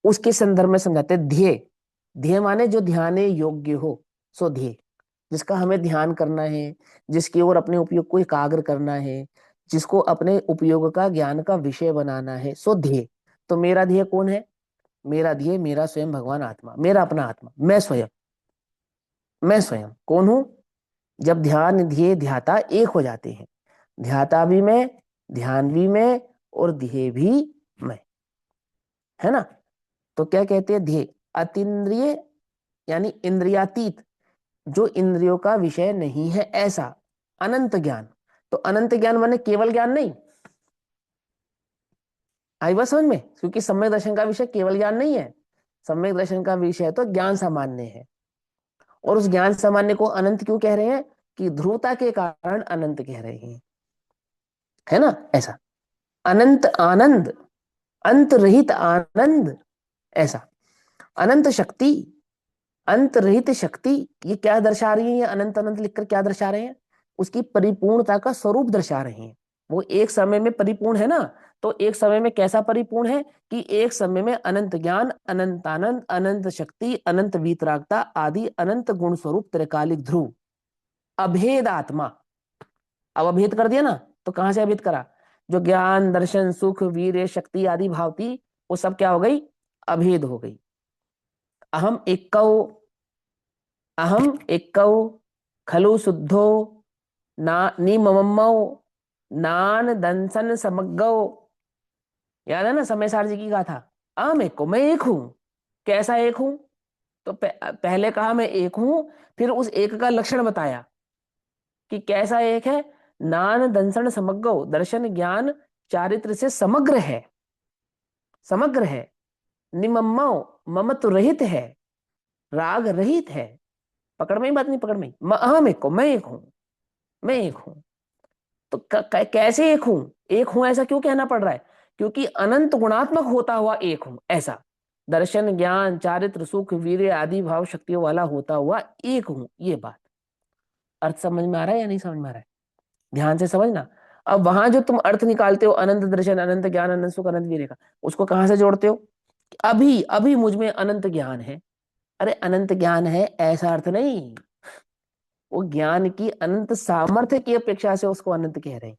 उसके संदर्भ में समझाते हैं ध्येय। ध्येय माने जो ध्यान योग्य हो, सो ध्येय, जिसका हमें ध्यान करना है, जिसकी ओर अपने उपयोग को एकाग्र करना है, जिसको अपने उपयोग का ज्ञान का विषय बनाना है, सो ध्येय। तो मेरा ध्येय कौन है? मेरा ध्येय मेरा स्वयं भगवान आत्मा, मेरा अपना आत्मा, मैं स्वयं। मैं स्वयं कौन हूं? जब ध्येय ध्याता एक हो जाते हैं, ध्याता भी मैं, ध्यान भी मैं, और ध्येय भी मैं, है ना? तो क्या कहते हैं? ध्येय अतीन्द्रिय यानी इंद्रियातीत, जो इंद्रियों का विषय नहीं है ऐसा अनंत ज्ञान। तो अनंत ज्ञान माने केवल ज्ञान नहीं। आई बात समझ में? क्योंकि सम्यक दर्शन का विषय केवल ज्ञान नहीं है, सम्यक दर्शन का विषय तो ज्ञान सामान्य है। और उस ज्ञान सामान्य को अनंत क्यों कह रहे हैं? कि ध्रुवता के कारण अनंत कह रहे हैं, है ना? ऐसा अनंत आनंद, अंत रहित आनंद, ऐसा अनंत शक्ति, अंत रहित शक्ति। ये क्या दर्शा रही है? ये अनंत अनंत लिखकर क्या दर्शा रहे हैं? उसकी परिपूर्णता का स्वरूप दर्शा रहे हैं। वो एक समय में परिपूर्ण है ना, तो एक समय में कैसा परिपूर्ण है? कि एक समय में अनंत ज्ञान, अनंत आनंद, अनंत शक्ति, अनंत वीतरागता आदि अनंत गुण स्वरूप त्रिकालिक ध्रुव अभेद आत्मा। अब अभेद कर दिया ना, तो कहां से अभेद करा? जो ज्ञान, दर्शन, सुख, वीर्य, शक्ति आदि भाव थी, वो सब क्या हो गई? अभेद हो गई। अहम एक, अहम एकौ खलु शुद्धो ना निममौ नान दंसन समग्गौ। याद है ना समय सार जी की गाथा? अहम एक को, मैं एक हूं। कैसा एक हूं? तो पहले कहा मैं एक हूं, फिर उस एक का लक्षण बताया कि कैसा एक है। नान दंसन समग्गौ, दर्शन ज्ञान चारित्र से समग्र है, समग्र है। निमम्मौ, ममत्व रहित है, राग रहित है। पकड़ में ही बात नहीं? पकड़ में ही अहम एक को, मैं एक हूं, मैं एक हूं। तो कैसे एक हूं? एक हूं ऐसा क्यों कहना पड़ रहा है? क्योंकि अनंत गुणात्मक होता हुआ एक हूं ऐसा, दर्शन ज्ञान चारित्र सुख वीर्य आदि भाव शक्तियों वाला होता हुआ एक हूं। ये बात अर्थ समझ में आ रहा है या नहीं समझ में आ रहा है? ध्यान से समझना। अब वहां जो तुम अर्थ निकालते हो अनंत दर्शन, अनंत ज्ञान, अनंत सुख, अनंत वीर्य का, उसको कहां से जोड़ते हो? अभी अभी मुझ में अनंत ज्ञान है। अरे अनंत ज्ञान है ऐसा अर्थ नहीं, वो ज्ञान की अनंत सामर्थ्य की अपेक्षा से उसको अनंत कह रहे हैं।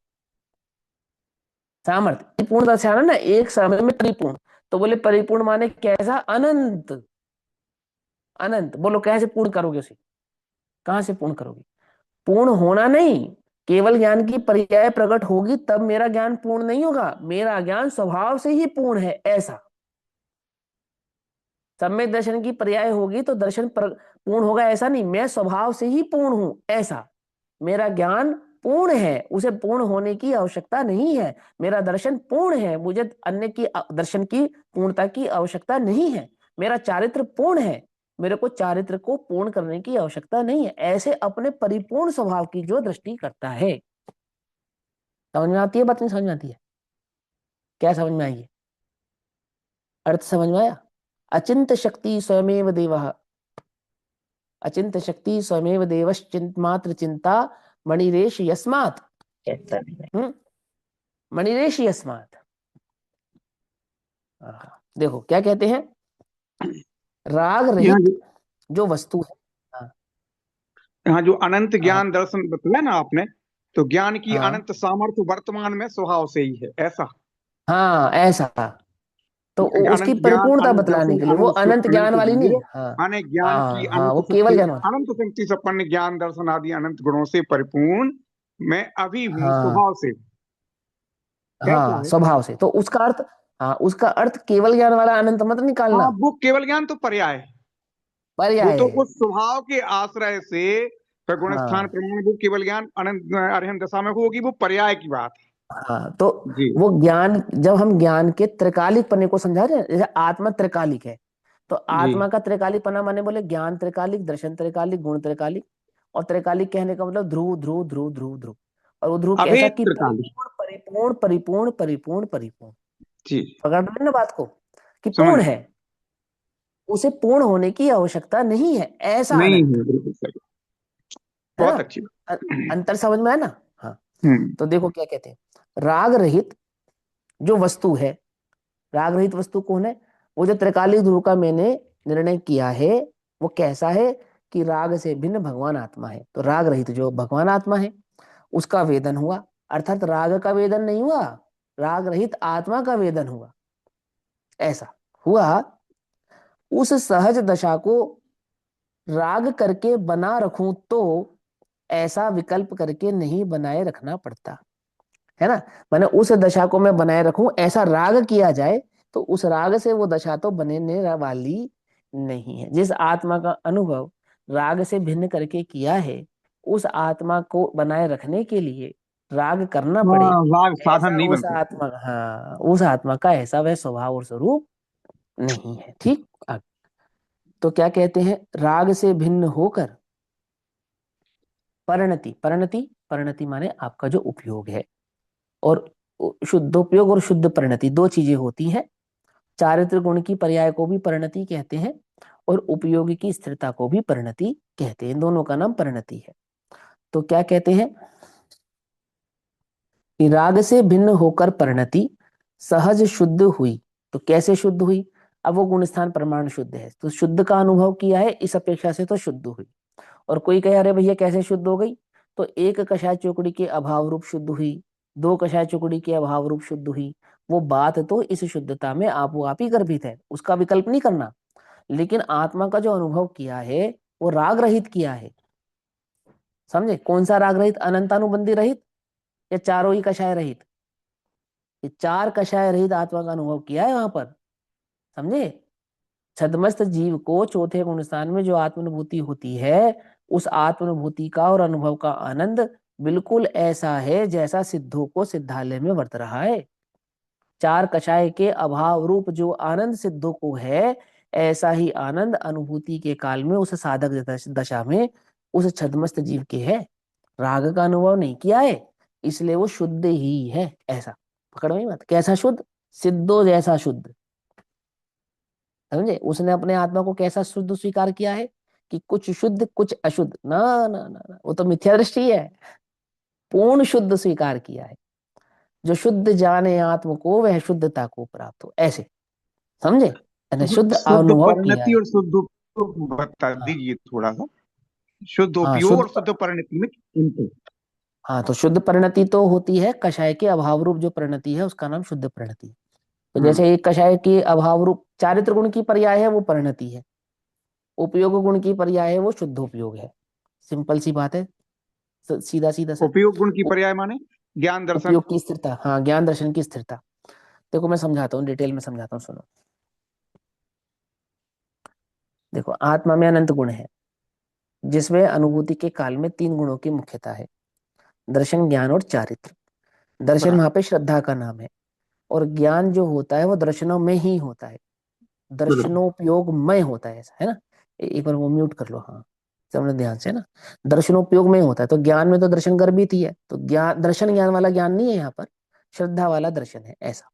सामर्थ्य पूर्ण दर्शाना ना, एक समय में परिपूर्ण। तो बोले परिपूर्ण माने कैसा? अनंत। अनंत बोलो कैसे पूर्ण करोगे उसे? कहां से पूर्ण करोगे? पूर्ण होना नहीं, केवल ज्ञान की पर्याय प्रकट होगी तब मेरा ज्ञान पूर्ण नहीं होगा। मेरा ज्ञान स्वभाव से ही पूर्ण है ऐसा। सम्यक दर्शन की पर्याय होगी तो दर्शन पूर्ण होगा ऐसा नहीं, मैं स्वभाव से ही पूर्ण हूं ऐसा। मेरा ज्ञान पूर्ण है, उसे पूर्ण होने की आवश्यकता नहीं है। मेरा दर्शन पूर्ण है, मुझे अन्य की दर्शन की पूर्णता की आवश्यकता नहीं है। मेरा चारित्र पूर्ण है, मेरे को चारित्र को पूर्ण करने की आवश्यकता नहीं है। ऐसे अपने परिपूर्ण स्वभाव की जो दृष्टि करता है। समझ में आती है बात? नहीं समझ में आती है? क्या समझ में आई है? अर्थ समझ में आया? अचिंत शक्ति स्वयमेव देवः, अचिंत शक्ति स्वयमेव देवश्चिंत मात्र चिंता मणिरेश यस्मात्। हम्म, मणिरेश यस्मात्। देखो क्या कहते हैं, राग यहाँ रहित जो जो वस्तु है। हाँ यहाँ जो अनंत हाँ ज्ञान दर्शन बताया ना आपने, तो ज्ञान की हाँ अनंत सामर्थ्य वर्तमान में स्वभाव से ही है ऐसा। हाँ ऐसा। तो उसकी अनंत ज्ञान, परिपूर्णता अनंत बतलाने दर्शन, के लिए, वो अनंत सुख, अनंत ज्ञान अनंत वाली नहीं। वीर्य, हाँ अनेक ज्ञान की हाँ हाँ, वो अनंत केवल शक्ति, ज्ञान वाली। अनंत शक्ति संपन्न ज्ञान दर्शन आदि अनंत गुणों से परिपूर्ण मैं अभी हूँ हाँ स्वभाव से। कैसा हाँ है? स्वभाव से, तो उसका अर्थ, हाँ उसका अर्थ केवल ज्ञान वाला अनंत मत हाँ, निकालना, वो केवल ज्ञान तो पर्याय है। वो पर्याय तो है। उस स्वभाव के आश्रय से गुण स्थान हाँ प्रमाण वो केवल ज्ञान अनंत अरिहंत दशा में होगी, वो पर्याय की बात है। हाँ। तो जी वो ज्ञान, जब हम ज्ञान के त्रिकालिक पन्ने को समझा रहे हैं, जैसे आत्मा त्रिकालिक है, तो जी। आत्मा का त्रिकालिक पन्ना माने बोले ज्ञान त्रिकालिक, दर्शन त्रिकालिक, गुण त्रिकालिक। और त्रिकालिक कहने का मतलब ध्रुव ध्रुव ध्रुव ध्रुव ध्रुव। और वो ध्रुव कैसा? अभेद कि त्रिकाल। परिपूर्ण परिपूर्ण परिपूर्ण परिपूर्ण परिपूर्ण। जी, पकड़ रहे हैं ना बात को? कि समझ पूर्ण गए। है, उसे पूर्ण होने की आवश्यकता नहीं है ऐसा नहीं अनंत। है, बिल्कुल सही। है ना? बहुत अच्छी अ- बात। अंतर समझ में है ना? हाँ। हम्म। तो देखो क्या कहते हैं, राग रहित जो वस्तु है, राग रहित वस्तु कौन है? वो जो त्रिकालिक ध्रुव का मैंने निर्णय किया है, वो कैसा है? कि राग से भिन्न भगवान आत्मा है। तो राग रहित जो भगवान आत्मा है, उसका वेदन हुआ। अर्थात राग का वेदन नहीं हुआ, राग रहित आत्मा का वेदन हुआ। ऐसा हुआ। उस सहज दशा को राग करके बना रखूं तो ऐसा विकल्प करके नहीं बनाए रखना पड़ता, है ना? मैंने उस दशा को मैं बनाए रखूं, ऐसा राग किया जाए तो उस राग से वो दशा तो बनने वाली नहीं है। जिस आत्मा का अनुभव राग से भिन्न करके किया है, उस आत्मा को बनाए रखने के लिए राग करना पड़े, राग साधन ऐसा नहीं बन उस सकता। आत्मा, हाँ, उस आत्मा का ऐसा वह स्वभाव और स्वरूप नहीं है। ठीक। तो क्या कहते हैं, राग से भिन्न होकर परिणति, परिणति, परिणति माने आपका जो उपयोग है, और शुद्धोपयोग और शुद्ध परिणति दो चीजें होती हैं। चारित्र गुण की पर्याय को भी परिणति कहते हैं, और उपयोग की स्थिरता को भी परिणति कहते हैं। दोनों का नाम परिणति है। तो क्या कहते हैं कि राग से भिन्न होकर परिणति सहज शुद्ध हुई। तो कैसे शुद्ध हुई? अब वो गुण स्थान प्रमाण शुद्ध है, तो शुद्ध का अनुभव किया है, इस अपेक्षा से तो शुद्ध हुई। और कोई कहे अरे भैया कैसे शुद्ध हो गई? तो एक कषाय चौकड़ी के अभाव रूप शुद्ध हुई, दो कषाय चौकड़ी के अभाव रूप शुद्ध हुई। वो बात तो इस शुद्धता में आप वो आप ही गर्भित है, उसका विकल्प नहीं करना। लेकिन आत्मा का जो अनुभव किया है वो राग रहित किया है। समझे? कौन सा राग रहित? अनंतानुबंधी रहित या चारों ही कषाय रहित? ये चार कषाय रहित आत्मा का अनुभव किया है वहां पर। समझे? छदमस्त जीव को चौथे गुण स्थान में जो आत्मानुभूति होती है, उस आत्मानुभूति का और अनुभव का आनंद बिल्कुल ऐसा है जैसा सिद्धों को सिद्धालय में वर्त रहा है। चार कषाय के अभाव रूप जो आनंद सिद्धों को है, ऐसा ही आनंद अनुभूति के काल में उस साधक दशा में उस छदमस्त जीव के है। राग का अनुभव नहीं किया है, इसलिए वो शुद्ध ही है। ऐसा पकड़ में मत, कैसा शुद्ध? सिद्धो जैसा शुद्ध। समझे? उसने अपने आत्मा को कैसा शुद्ध स्वीकार किया है कि कुछ शुद्ध कुछ अशुद्ध, ना ना ना ना, वो तो मिथ्या दृष्टि है। पूर्ण शुद्ध स्वीकार किया है। जो शुद्ध जाने आत्म को वह शुद्धता को प्राप्त हो, ऐसे। समझे? यानी शुद्ध शुद्ध अनुभव किया परिणति है। और शुद्ध उपयोग बता हाँ। दीजिए थोड़ा सा। शुद्ध हाँ उपयोग शुद्ध और शुद्ध परिणति में अंतर। हाँ, तो शुद्ध परिणति तो होती है कषाय के अभाव रूप जो परिणति है उसका नाम शुद्ध परिणति है। तो हाँ। जैसे एक कषाय के अभाव रूप चारित्र गुण की पर्याय है वो परिणति है, उपयोग गुण की पर्याय है वो शुद्ध उपयोग है। सिंपल सी बात है, सीधा सीधा सा। उपयोग गुण की पर्याय माने ज्ञान दर्शन। उपयोग की स्थिरता, हाँ, ज्ञान दर्शन की स्थिरता। देखो मैं समझाता हूँ, डिटेल में समझाता हूँ, सुनो। देखो आत्मा में अनंत गुण है, जिसमें अनुभूति के काल में तीन गुणों की मुख्यता है, दर्शन, ज्ञान और चारित्र। दर्शन बराबर। वहां पे श्रद्धा का नाम है, और ज्ञान जो होता है वो दर्शनों में ही होता है, बराबर। दर्शनोपयोग में होता है, ऐसा है ना। एक बार वो म्यूट कर लो, हाँ, समझ ध्यान से ना। दर्शनोपयोग में होता है, तो ज्ञान में तो दर्शन गर्भित ही है, तो ज्ञान दर्शन ज्ञान वाला ज्ञान नहीं है यहाँ पर, श्रद्धा वाला दर्शन है, ऐसा।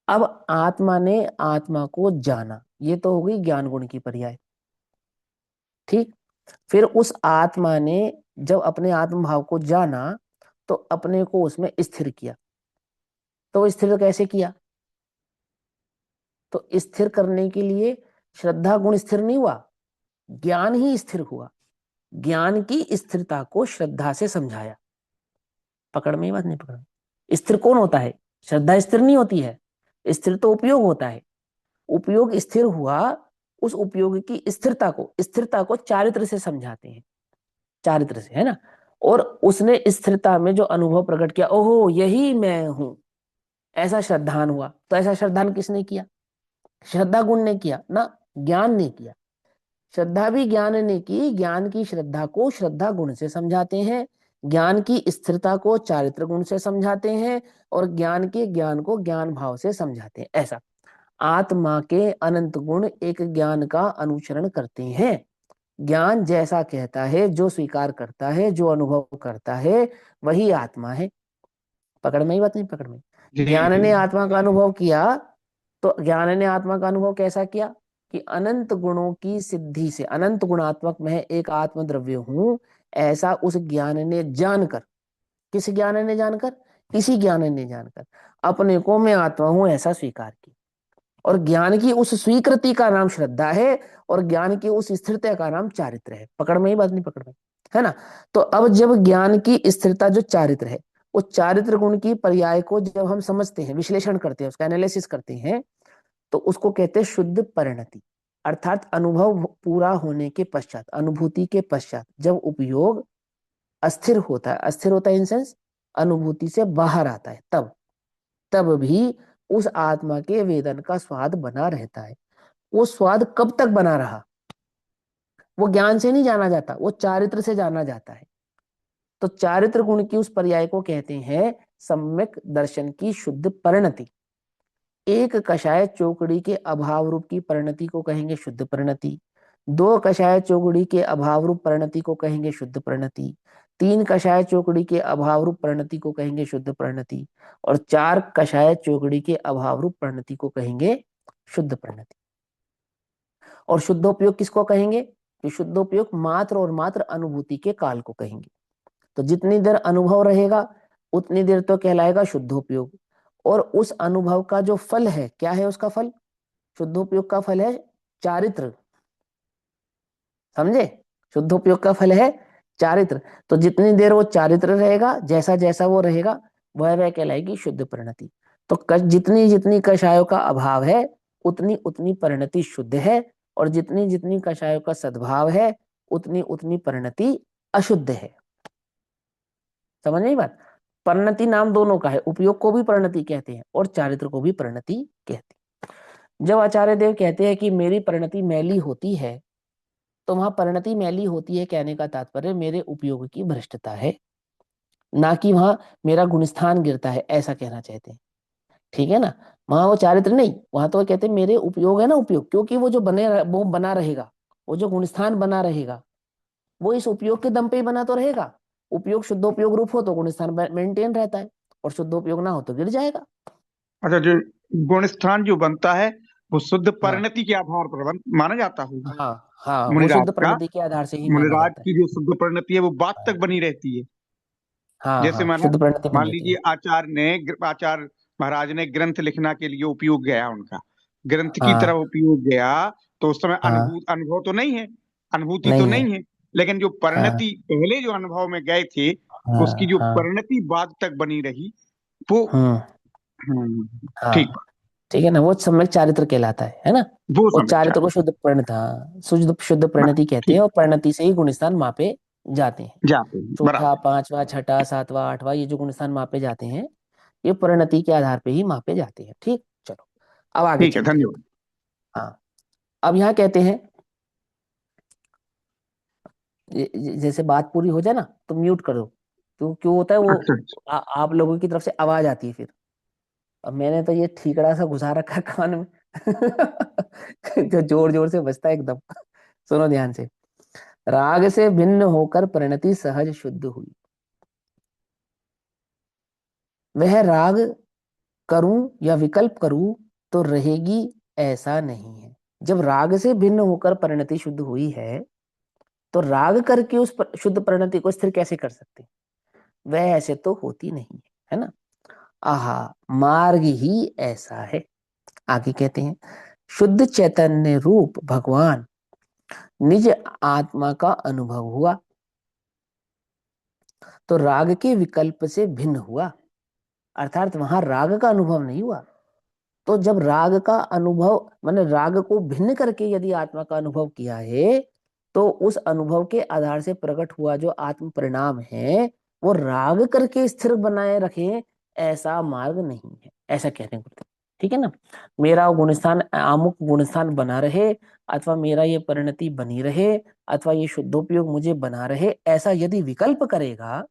अब आत्मा ने आत्मा को जाना, ये तो हो गई ज्ञान गुण की पर्याय। ठीक। फिर उस आत्मा ने जब अपने आत्म भाव को जाना, तो अपने को उसमें स्थिर किया। तो स्थिर कैसे किया? तो स्थिर करने के लिए श्रद्धा गुण स्थिर नहीं हुआ, ज्ञान ही स्थिर हुआ। ज्ञान की स्थिरता को श्रद्धा से समझाया। पकड़ में ही बात नहीं? पकड़ में? स्थिर कौन होता है? श्रद्धा स्थिर नहीं होती है, स्थिर तो उपयोग होता है। उपयोग स्थिर हुआ, उस उपयोग की स्थिरता को चारित्र से समझाते हैं, चारित्र से, है ना। और उसने स्थिरता में जो अनुभव प्रकट किया, ओहो यही मैं हूं, ऐसा श्रद्धान हुआ। तो ऐसा श्रद्धान किसने किया? श्रद्धा गुण ने किया ना, ज्ञान ने किया। श्रद्धा भी ज्ञान ने की, ज्ञान की श्रद्धा को श्रद्धा गुण से समझाते हैं, ज्ञान की स्थिरता को चारित्र गुण से समझाते हैं, और ज्ञान के ज्ञान को ज्ञान भाव से समझाते हैं, ऐसा। आत्मा के अनंत गुण एक ज्ञान का अनुसरण करते हैं। ज्ञान जैसा कहता है, जो स्वीकार करता है, जो अनुभव करता है, वही आत्मा है। पकड़ में ही बात नहीं? पकड़ में? जी ज्ञान जी। ने आत्मा का अनुभव किया, तो ज्ञान ने आत्मा का अनुभव कैसा किया कि अनंत गुणों की सिद्धि से, अनंत गुणात्मक मैं एक आत्म द्रव्य हूं, ऐसा उस ज्ञान ने जानकर। किस ज्ञान ने जानकर? इसी ज्ञान ने जानकर अपने को मैं आत्मा हूं ऐसा स्वीकार किया। और ज्ञान की उस स्वीकृति का नाम श्रद्धा है, और ज्ञान की उस स्थिरता का नाम चारित्र है। पकड़ में ही बात नहीं? पकड़ में, है ना। तो अब जब ज्ञान की स्थिरता जो चारित्र है, उस चारित्र गुण की पर्याय को जब हम समझते हैं, विश्लेषण करते हैं, उसका एनालिसिस करते हैं, तो उसको कहते हैं शुद्ध परिणति। अर्थात अनुभव पूरा होने के पश्चात, अनुभूति के पश्चात जब उपयोग अस्थिर होता है, अस्थिर होता है इन सेंस अनुभूति से बाहर आता है, तब, तब भी उस आत्मा के वेदन का स्वाद बना रहता है। वो स्वाद कब तक बना रहा? वो ज्ञान से नहीं जाना जाता, वो चारित्र से जाना जाता है। तो चारित्र गुण की उस पर्याय को कहते हैं सम्यक दर्शन की शुद्ध परिणति। एक कषाय चौकड़ी के अभाव रूप की परिणति को कहेंगे शुद्ध परिणति। दो कषाय चौकड़ी के अभाव रूप परिणति को कहेंगे शुद्ध परिणति। तीन कषाय चौकड़ी के अभाव रूप परिणति को कहेंगे शुद्ध परिणति। और चार कषाय चौकड़ी के अभाव रूप परिणति को कहेंगे शुद्ध परिणति। और शुद्धोपयोग किसको कहेंगे? तो शुद्धोपयोग मात्र और मात्र अनुभूति के काल को कहेंगे। तो जितनी देर अनुभव रहेगा उतनी देर तो कहलाएगा शुद्धोपयोग। और उस अनुभव का जो फल है, क्या है उसका फल? शुद्धोपयोग का फल है चारित्र। समझे? शुद्धोपयोग का फल है चारित्र। तो जितनी देर वो चारित्र रहेगा, जैसा जैसा वो रहेगा, वह कहलाएगी शुद्ध परिणति। तो जितनी जितनी कषायों का अभाव है उतनी उतनी परिणति शुद्ध है, और जितनी जितनी कषायों का सद्भाव है उतनी उतनी परिणति अशुद्ध है। समझ नहीं बात? परिणति नाम दोनों का है, उपयोग को भी परिणति कहते हैं और चारित्र को भी परिणति कहते हैं। जब आचार्य देव कहते हैं कि मेरी परिणति मैली होती है, तो वहां परिणति मैली होती है कहने का तात्पर्य मेरे उपयोग की भ्रष्टता है, ना कि वहां मेरा गुणस्थान गिरता है, ऐसा कहना चाहते हैं। ठीक है ना? वहां वो चारित्र नहीं, वहां तो कहते हैं मेरे उपयोग है ना, उपयोग, क्योंकि वो जो वो बना रहेगा, वो जो गुणस्थान बना रहेगा वो इस उपयोग के दम पे ही बना तो रहेगा। उपयोग शुद्धोपयोग रूप हो तो गुणस्थान मेंटेन रहता है, और शुद्धोपयोग ना हो तो गिर जाएगा। अच्छा, जो गुण स्थान जो बनता है वो शुद्ध हाँ परिणति के आधार पर माना जाता होगा। हाँ हाँ, वो मुनिराज शुद्ध का परिणति के आधार से ही माना मुनिराज जाता है। की जो शुद्ध परिणति है वो बाद तक हाँ बनी रहती है। हाँ जैसे हाँ, माना, शुद्ध परिणति बन मान रहती लीजिए है। आचार्य महाराज ने ग्रंथ लिखना के लिए उपयोग गया उनका, ग्रंथ की तरफ हाँ उपयोग गया, तो उस समय हाँ, अनुभव तो नहीं है, अनुभूति तो नहीं है। नहीं है, लेकिन जो हाँ परिणति पहले जो अनुभव में गए थे उसकी हाँ जो हाँ। परिणति बाद तक बनी रही वो। हम्म। ठीक हाँ बात। ठीक है ना, वो सम्यक चारित्र कहलाता है ना। वो वो समय चारित्र चार। को शुद्ध परिणति, हाँ शुद्ध शुद्ध परिणति कहते हैं, ठीक। और परिणति से ही गुणस्थान मापे जाते हैं। जाते हैं चौथा, बराबर। पांचवा, छठा, सातवां, आठवां, ये जो गुणस्थान मापे जाते हैं ये परिणति के आधार पे ही मापे जाते हैं। ठीक, चलो अब आगे ठीक है, चलते हैं। धन्यवाद। हाँ, अब यहाँ कहते हैं जैसे बात पूरी हो जाए ना तो म्यूट कर दो। क्यों क्यों होता है वो? अच्छा अच्छा। आप लोगों की तरफ से आवाज आती है फिर। अब मैंने तो ये ठीकड़ा सा घुसा रखा है कान में जो जोर जोर से बजता है एकदम। सुनो ध्यान से। राग से भिन्न होकर परिणति सहज शुद्ध हुई। वह राग करूं या विकल्प करूं तो रहेगी, ऐसा नहीं है। जब राग से भिन्न होकर परिणति शुद्ध हुई है, तो राग करके उस शुद्ध परिणति को स्थिर कैसे कर सकते हैं? वह ऐसे तो होती नहीं है, है ना। आहा, मार्ग ही ऐसा है। आगे कहते हैं शुद्ध चैतन्य रूप भगवान निज आत्मा का अनुभव हुआ, तो राग के विकल्प से भिन्न हुआ। अर्थात वहां राग का अनुभव नहीं हुआ। तो जब राग का अनुभव, माने राग को भिन्न करके यदि आत्मा का अनुभव किया है, तो उस अनुभव के आधार से प्रकट हुआ जो आत्म परिणाम है वो राग करके स्थिर बनाए रखे, ऐसा मार्ग नहीं है, ऐसा कहते हैं गुरुदेव। ठीक है ना। मेरा गुणस्थान अमुक गुणस्थान बना रहे, अथवा मेरा ये परिणति बनी रहे, अथवा ये शुद्धोपयोग मुझे बना रहे, ऐसा यदि विकल्प करेगा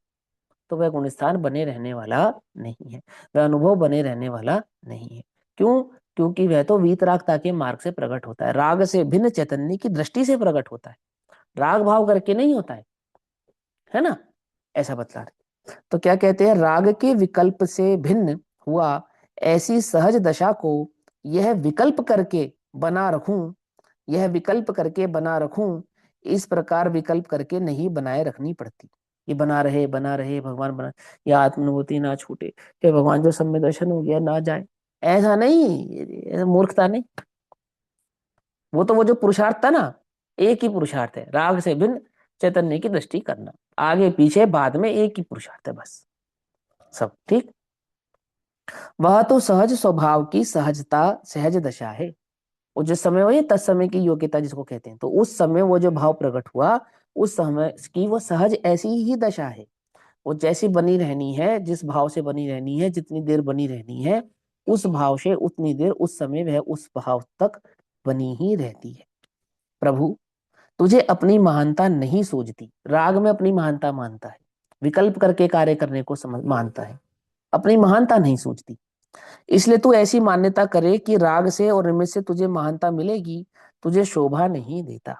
तो वह गुणस्थान बने रहने वाला नहीं है, वह अनुभव बने रहने वाला नहीं है। क्यों? क्योंकि वह तो वीतरागता के मार्ग से प्रकट होता है, राग से भिन्न चैतन्य की दृष्टि से प्रकट होता है, राग भाव करके नहीं होता है ना। ऐसा बतला रहे। तो क्या कहते हैं, राग के विकल्प से भिन्न हुआ, ऐसी सहज दशा को यह विकल्प करके बना रखूं, यह विकल्प करके बना रखूं, इस प्रकार विकल्प करके नहीं बनाए रखनी पड़ती। ये बना रहे भगवान बना, या आत्मानुभूति ना छूटे, कि भगवान जो सम्य दर्शन हो गया ना जाए, ऐसा नहीं, ये मूर्खता नहीं। वो जो पुरुषार्थ था ना, एक ही पुरुषार्थ है, राग से भिन्न चैतन्य की दृष्टि करना, आगे पीछे बाद में एक ही पुरुषार्थ है बस, सब ठीक। वह तो सहज स्वभाव की सहजता, सहज दशा है। वो जो समय हो ये तत्समय की योग्यता जिसको कहते हैं, तो उस समय वो जो भाव प्रकट हुआ, उस समय की वो सहज ऐसी ही दशा है। वो जैसी बनी रहनी है, जिस भाव से बनी रहनी है, जितनी देर बनी रहनी है, उस भाव से उतनी देर उस समय वह उस भाव तक बनी ही रहती है। प्रभु, तुझे अपनी महानता नहीं सूझती, राग में अपनी महानता मानता है, विकल्प करके कार्य करने को समझ मानता है, अपनी महानता नहीं सूझती। इसलिए तू ऐसी मान्यता करे कि राग से और निमित्त से तुझे महानता मिलेगी, तुझे शोभा नहीं देता।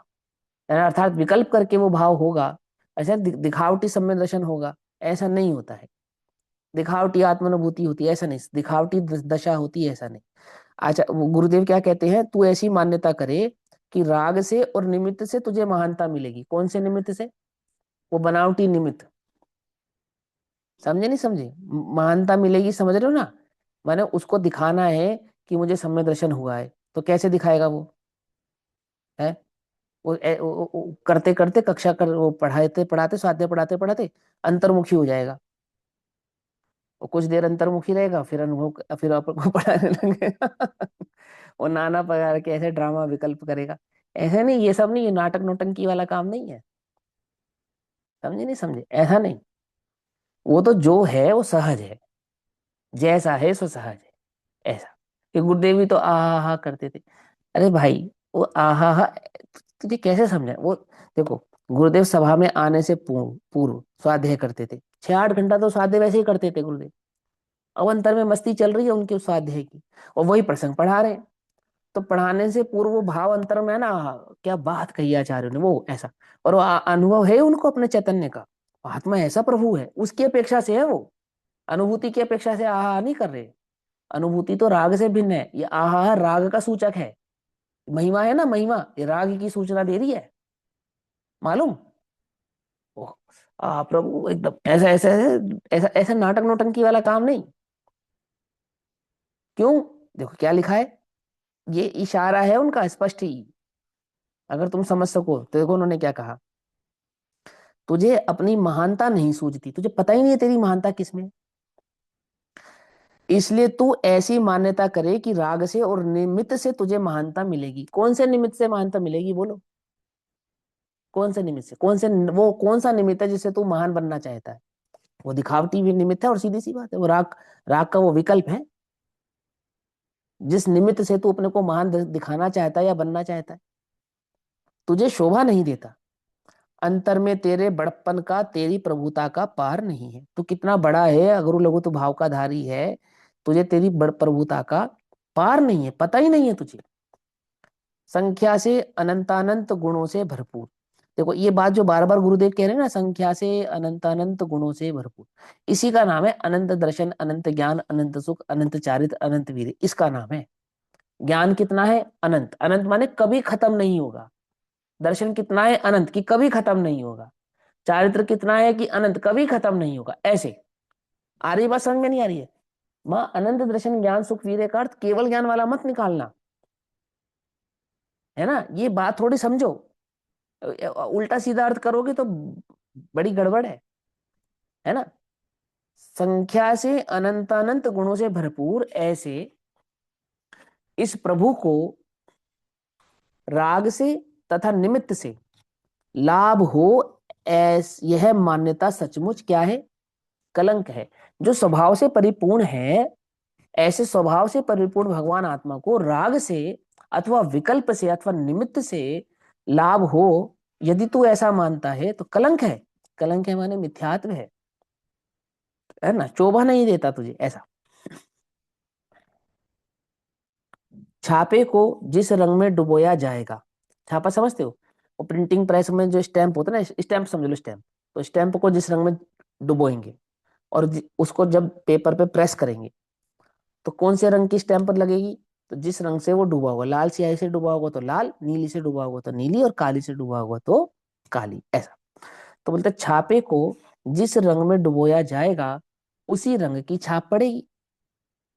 यानी अर्थात विकल्प करके वो भाव होगा, ऐसा दिखावटी सम्य दर्शन होगा, ऐसा नहीं होता है। दिखावटी आत्मानुभूति होती है, ऐसा नहीं। दिखावटी दशा होती है, ऐसा नहीं। अच्छा, वो गुरुदेव क्या कहते हैं, तू ऐसी मान्यता करे कि राग से और निमित्त से तुझे महानता मिलेगी। कौन से निमित्त से? वो बनावटी निमित्त। समझे नहीं समझे? महानता मिलेगी, समझ रहे हो ना? माने उसको दिखाना है कि मुझे सम्यक दर्शन हुआ है, तो कैसे दिखाएगा वो? है वो करते करते कक्षा कर, वो पढ़ाते पढ़ाते, स्वाध्याय पढ़ाते पढ़ाते अंतर्मुखी हो जाएगा। वो कुछ देर अंतर्मुखी रहेगा, फिर अनुभव, फिर अपन को पढ़ाने लगेगा। वो नाना प्रकार के ऐसे ड्रामा विकल्प करेगा। ऐसे नहीं, ये सब नहीं, ये नाटक नौटंकी वाला काम नहीं है। समझे नहीं समझे? ऐसा नहीं। वो तो जो है वो सहज है, जैसा है सो सहज है। ऐसा कि गुरुदेव भी तो आहा करते थे। अरे भाई, वो आहा, तुझे कैसे समझा वो? देखो, गुरुदेव सभा में आने से पूर्व पूर्व स्वाध्याय करते थे। 6-8 घंटा तो स्वाध्याय वैसे ही करते थे गुरुदेव। अब अंतर में मस्ती चल रही है उनके उस स्वाध्याय की, और वही प्रसंग पढ़ा रहे हैं। तो पढ़ाने से पूर्व वो भाव अंतर में है ना, आहा, क्या बात कही आचार्य ने, वो ऐसा। और वो अनुभव है उनको अपने चैतन्य का, आत्मा ऐसा प्रभु है, उसकी अपेक्षा से है वो। अनुभूति की अपेक्षा से आहा नहीं कर रहे। अनुभूति तो राग से भिन्न है, ये आहा राग का सूचक है। महिमा है ना, महिमा, ये राग की सूचना दे रही है, मालूम? ओह, प्रभु एकदम ऐसा ऐसा ऐसा ऐसा नाटक नोटंकी वाला काम नहीं। क्यों? देखो क्या लिखा है, ये इशारा है उनका स्पष्ट ही। अगर तुम समझ सको तो देखो उन्होंने क्या कहा, तुझे अपनी महानता नहीं सूझती, तुझे पता ही नहीं है तेरी महानता किसमें। इसलिए तू ऐसी मान्यता करे कि राग से और निमित्त से तुझे महानता मिलेगी। कौन से निमित्त से महानता मिलेगी, बोलो? कौन से निमित्त से? वो कौन सा निमित्त है जिससे तू महान बनना चाहता है? वो दिखावटी भी निमित्त है, और सीधी सी बात है, वो राग, राग का वो विकल्प है। जिस निमित्त से तू अपने को महान दिखाना चाहता है या बनना चाहता है, तुझे शोभा नहीं देता। अंतर में तेरे बड़प्पन का, तेरी प्रभुता का पार नहीं है। तू कितना बड़ा है, अगरु लघु तू भाव का धारी है, तुझे तेरी बड़ प्रभुता का पार नहीं है, पता ही नहीं है तुझे। संख्या से अनंतानंत गुणों से भरपूर। देखो ये बात जो बार बार गुरुदेव कह रहे हैं ना, संख्या से अनंतानंत गुणों से भरपूर, इसी का नाम है अनंत दर्शन, अनंत ज्ञान, अनंत सुख, अनंत चारित्र, अनंत वीर, इसका नाम है। ज्ञान कितना है? अनंत। अनंत माने कभी खत्म नहीं होगा। दर्शन कितना है? अनंत, की कभी खत्म नहीं होगा। चारित्र कितना है? कि अनंत, कभी खत्म नहीं होगा। ऐसे आ रही बात समझ में? नहीं आ रही है? माँ, अनंत दर्शन ज्ञान सुख वीर्य का अर्थ केवल ज्ञान वाला मत निकालना, है ना? ये बात थोड़ी समझो। उल्टा सीधा अर्थ करोगे तो बड़ी गड़बड़ है ना? संख्या से अनंतानंत गुणों से भरपूर ऐसे इस प्रभु को राग से तथा निमित्त से लाभ हो, यह मान्यता सचमुच क्या है? कलंक है। जो स्वभाव से परिपूर्ण है, ऐसे स्वभाव से परिपूर्ण भगवान आत्मा को राग से अथवा विकल्प से अथवा निमित्त से लाभ हो, यदि तू ऐसा मानता है तो कलंक है। कलंक है माने मिथ्यात्व है ना? शोभा नहीं देता तुझे, ऐसा। छापे को जिस रंग में डुबोया जाएगा, छापा समझते हो? वो प्रिंटिंग प्रेस में जो स्टैंप होता है ना, स्टैंप समझ लो, स्टैंप। तो स्टैंप को जिस रंग में डुबोएंगे और उसको जब पेपर पे प्रेस करेंगे, तो कौन से रंग की स्टैंप पर लगेगी? तो जिस रंग से वो डूबा होगा, लाल स्याही से डूबा होगा तो लाल, नीली से डूबा होगा तो नीली, और काली से डूबा होगा तो काली, ऐसा। तो बोलते छापे को जिस रंग में डुबोया जाएगा, उसी रंग की छाप पड़ेगी,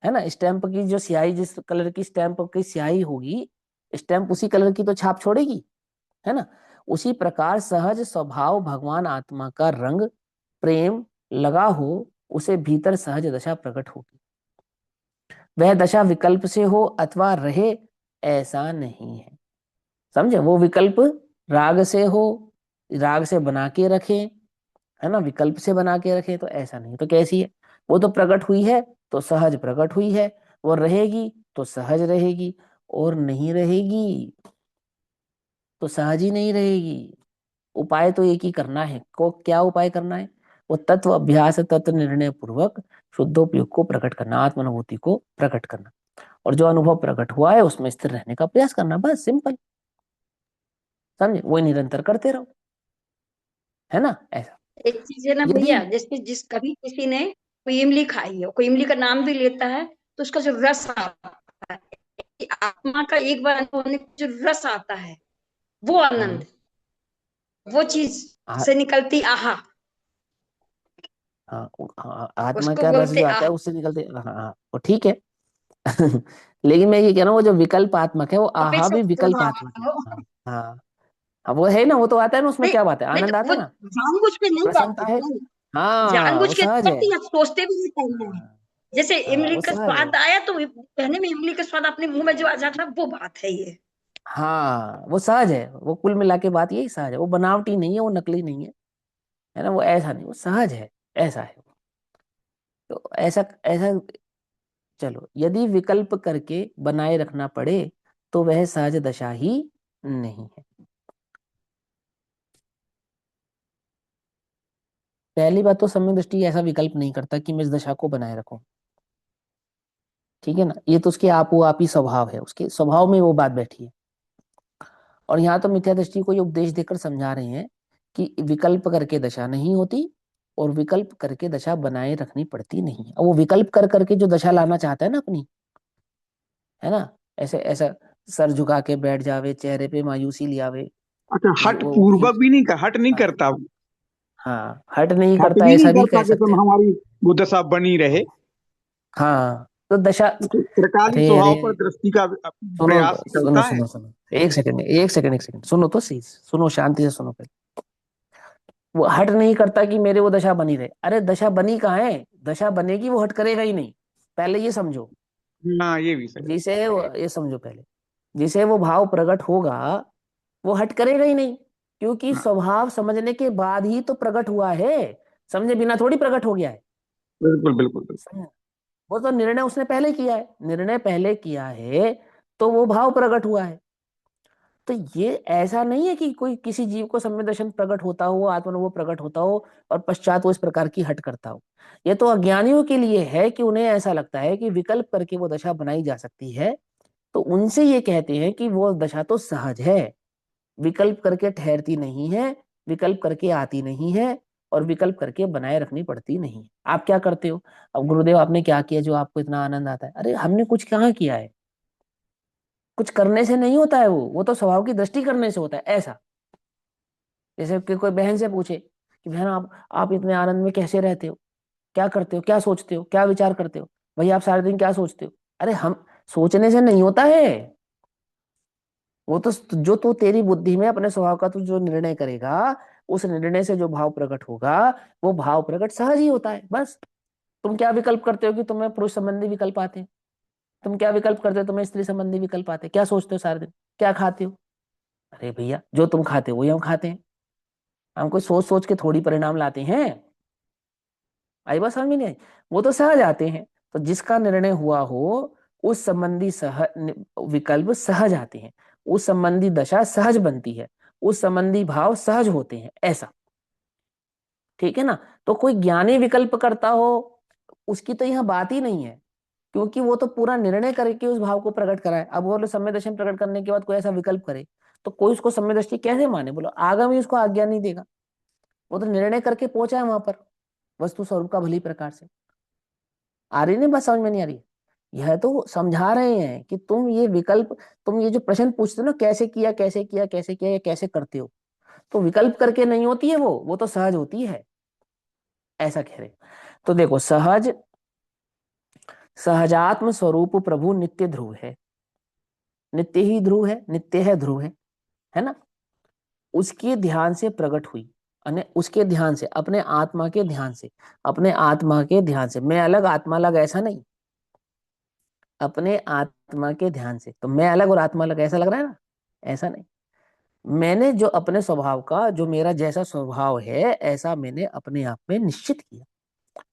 है ना? स्टैंप की जो स्याही, जिस कलर की स्टैंप की स्याही होगी, स्टैंप उसी कलर की तो छाप छोड़ेगी, है ना? उसी प्रकार सहज स्वभाव भगवान आत्मा का रंग प्रेम लगा हो, उसे भीतर सहज दशा प्रकट होगी। वह दशा विकल्प से हो अथवा रहे, ऐसा नहीं है। समझे? वो विकल्प राग से हो, राग से बना के रखे, है ना? विकल्प से बना के रखे, तो ऐसा नहीं। तो कैसी है? वो तो प्रकट हुई है तो सहज प्रकट हुई है, वो रहेगी तो सहज रहेगी, और नहीं रहेगी तो सहज ही नहीं रहेगी। उपाय तो एक ही करना है, को क्या उपाय करना है? वो तत्व अभ्यास, तत्व निर्णय पूर्वक शुद्धोपयोग को प्रकट करना, आत्मानुभूति को प्रकट करना, और जो अनुभव प्रकट हुआ है उसमें स्थिर रहने का प्रयास करना, बस सिंपल। समझे? वही निरंतर करते रहो, है ना? ऐसा। एक चीज है ना यदि भैया, जैसे जिस कभी किसी ने कोई इमली खाई है, कोई इमली का नाम भी लेता है, तो उसका जो रस आता है, कि आत्मा का एक बार अनुभव होने का जो रस आता है, वो हम्म, आनंद, वो चीज आ, से निकलती आहा, हाँ, हाँ, आत्मा उसको का रस बोलते जो आता है आहा। उससे निकलते, हाँ हाँ, वो ठीक है। लेकिन मैं ये कह रहा हूँ, वो जो विकल्पात्मक है वो आहा अपेक्षा भी विकल्पात्मक है। हाँ हाँ। हाँ, वो है ना, वो तो आता है ना, उसमें नहीं, क्या बात है, नहीं आनंद तो आता वो है ना, जानबूझ के नहीं प्रसन्नता करते, है। नहीं, हाँ, जानबूझ वो के सहज है। करते हैं, सोचते भी नहीं करना है। जैसे हाँ, इमली वो का सहज है। स्वाद आया तो कहने में इमली का स्वाद अपने मुंह में जो आ जाता है, वो बात है ये। हाँ, वो सहज है, वो कुल मिला के बात यही सहज है, वो बनावटी नहीं है, वो नकली नहीं है ना, वो ऐसा नहीं, वो सहज है, ऐसा है। तो ऐसा ऐसा, चलो, यदि विकल्प करके बनाए रखना पड़े तो वह सहज दशा ही नहीं है। पहली बात तो सम्यक दृष्टि ऐसा विकल्प नहीं करता कि मैं इस दशा को बनाए रखूं। ठीक है ना, ये तो उसके आप ही स्वभाव है, उसके स्वभाव में वो बात बैठी है। और यहाँ तो मिथ्या दृष्टि को ये उपदेश देकर समझा रहे हैं कि विकल्प करके दशा नहीं होती, और विकल्प करके दशा बनाए रखनी पड़ती नहीं है। और वो विकल्प कर करके जो दशा लाना चाहता है ना अपनी, है ना, ऐसे ऐसा सर झुका के बैठ जावे, चेहरे पे मायूसी ले आवे, अच्छा, हट वो पूर्वक भी नहीं कर, हट नहीं हाँ करता, हाँ, हट नहीं हट करता, भी नहीं ऐसा भी करता कह कि सकते तुम हैं। हमारी वो दशा बनी रहे। हाँ, तो दशा, तो त्रिकाली अरे अरे, स्वभाव पर दृष्टि का सुनो प्रयास सुनो चलता है। सुनो सुनो, एक सेकंड, एक सेकंड, एक सेकंड, सुनो तो सही, सुनो, शांति से सुनो पहले। वो हट नहीं करता कि मेरे वो दशा बनी रहे, अरे दशा बनी कहाँ है? दशा बनेगी, वो हट करेगा ही नहीं, पहले ये समझो। हाँ, ये भी सही। ये समझो पहले, जिसे वो भाव प्रकट होगा वो हट करेगा ही नहीं, क्योंकि हाँ, स्वभाव समझने के बाद ही तो प्रकट हुआ है, समझे बिना थोड़ी प्रकट हो गया है। बिल्कुल बिल्कुल बिल्कुल। समझे? वो तो निर्णय उसने पहले किया है, निर्णय पहले किया है, तो वो भाव प्रकट हुआ है। तो ये ऐसा नहीं है कि कोई किसी जीव को सम्यक दर्शन प्रकट होता हो, आत्मानुभव प्रकट होता हो, और पश्चात वो इस प्रकार की हट करता हो। ये तो अज्ञानियों के लिए है कि उन्हें ऐसा लगता है कि विकल्प करके वो दशा बनाई जा सकती है, तो उनसे ये कहते हैं कि वो दशा तो सहज है, विकल्प करके ठहरती नहीं है, विकल्प करके आती नहीं है, और विकल्प करके बनाए रखनी पड़ती नहीं है। आप क्या करते हो? अब गुरुदेव आपने क्या किया जो आपको इतना आनंद आता है? अरे हमने कुछ कहाँ किया है, कुछ करने से नहीं होता है, वो तो स्वभाव की दृष्टि करने से होता है, ऐसा। जैसे कि कोई बहन से पूछे कि बहन आप इतने आनंद में कैसे रहते हो, क्या करते हो, क्या सोचते हो, क्या विचार करते हो, भैया आप सारे दिन क्या सोचते हो? अरे हम, सोचने से नहीं होता है, वो तो जो तू तेरी बुद्धि में अपने स्वभाव का तू जो निर्णय करेगा, उस निर्णय से जो भाव प्रकट होगा, वो भाव प्रकट सहज ही होता है, बस। तुम क्या विकल्प करते हो कि तुम्हें पुरुष संबंधी विकल्प आते हैं? तुम क्या विकल्प करते हो, तुम्हें स्त्री संबंधी विकल्प आते हैं? क्या सोचते हो सारे दिन, क्या खाते हो? अरे भैया, जो तुम खाते हो वही हम खाते हैं, हम कोई सोच सोच के थोड़ी परिणाम लाते हैं। आई बात समझ में नहीं आई? वो तो सहज आते हैं। तो जिसका निर्णय हुआ हो, उस संबंधी विकल्प सहज आते हैं, उस संबंधी दशा सहज बनती है, उस संबंधी भाव सहज होते हैं, ऐसा। ठीक है ना? तो कोई ज्ञानी विकल्प करता हो, उसकी तो यहाँ बात ही नहीं है, क्योंकि वो तो पूरा निर्णय करके उस भाव को प्रकट करा है। अब वो लोग सम्यक दर्शन प्रकट करने के बाद कोई ऐसा विकल्प करे, तो कोई उसको सम्यक दृष्टि कैसे माने? बोलो, आगम ही उसको आज्ञा नहीं देगा, वो तो निर्णय करके पहुंचा है वहां पर, वस्तु स्वरूप का भली प्रकार से। आ रही नहीं, बस समझ में नहीं आ रही? यह तो समझा रहे हैं कि तुम ये विकल्प, तुम ये जो प्रश्न पूछते हो ना, कैसे किया, कैसे किया, कैसे किया, या कैसे करते हो, तो विकल्प करके नहीं होती है, वो तो सहज होती है, ऐसा कह रहे हैं। तो देखो, सहजात्म स्वरूप प्रभु नित्य ध्रुव है, नित्य ही ध्रुव है, नित्य है, ध्रुव है ना? उसके ध्यान से प्रकट हुई, अने उसके ध्यान से, अपने आत्मा के ध्यान से, अपने आत्मा के ध्यान से, मैं अलग आत्मा अलग ऐसा नहीं, अपने आत्मा के ध्यान से, तो मैं अलग और आत्मा अलग ऐसा लग रहा है ना, ऐसा नहीं। मैंने जो अपने स्वभाव का, जो मेरा जैसा स्वभाव है, ऐसा मैंने अपने आप में निश्चित किया,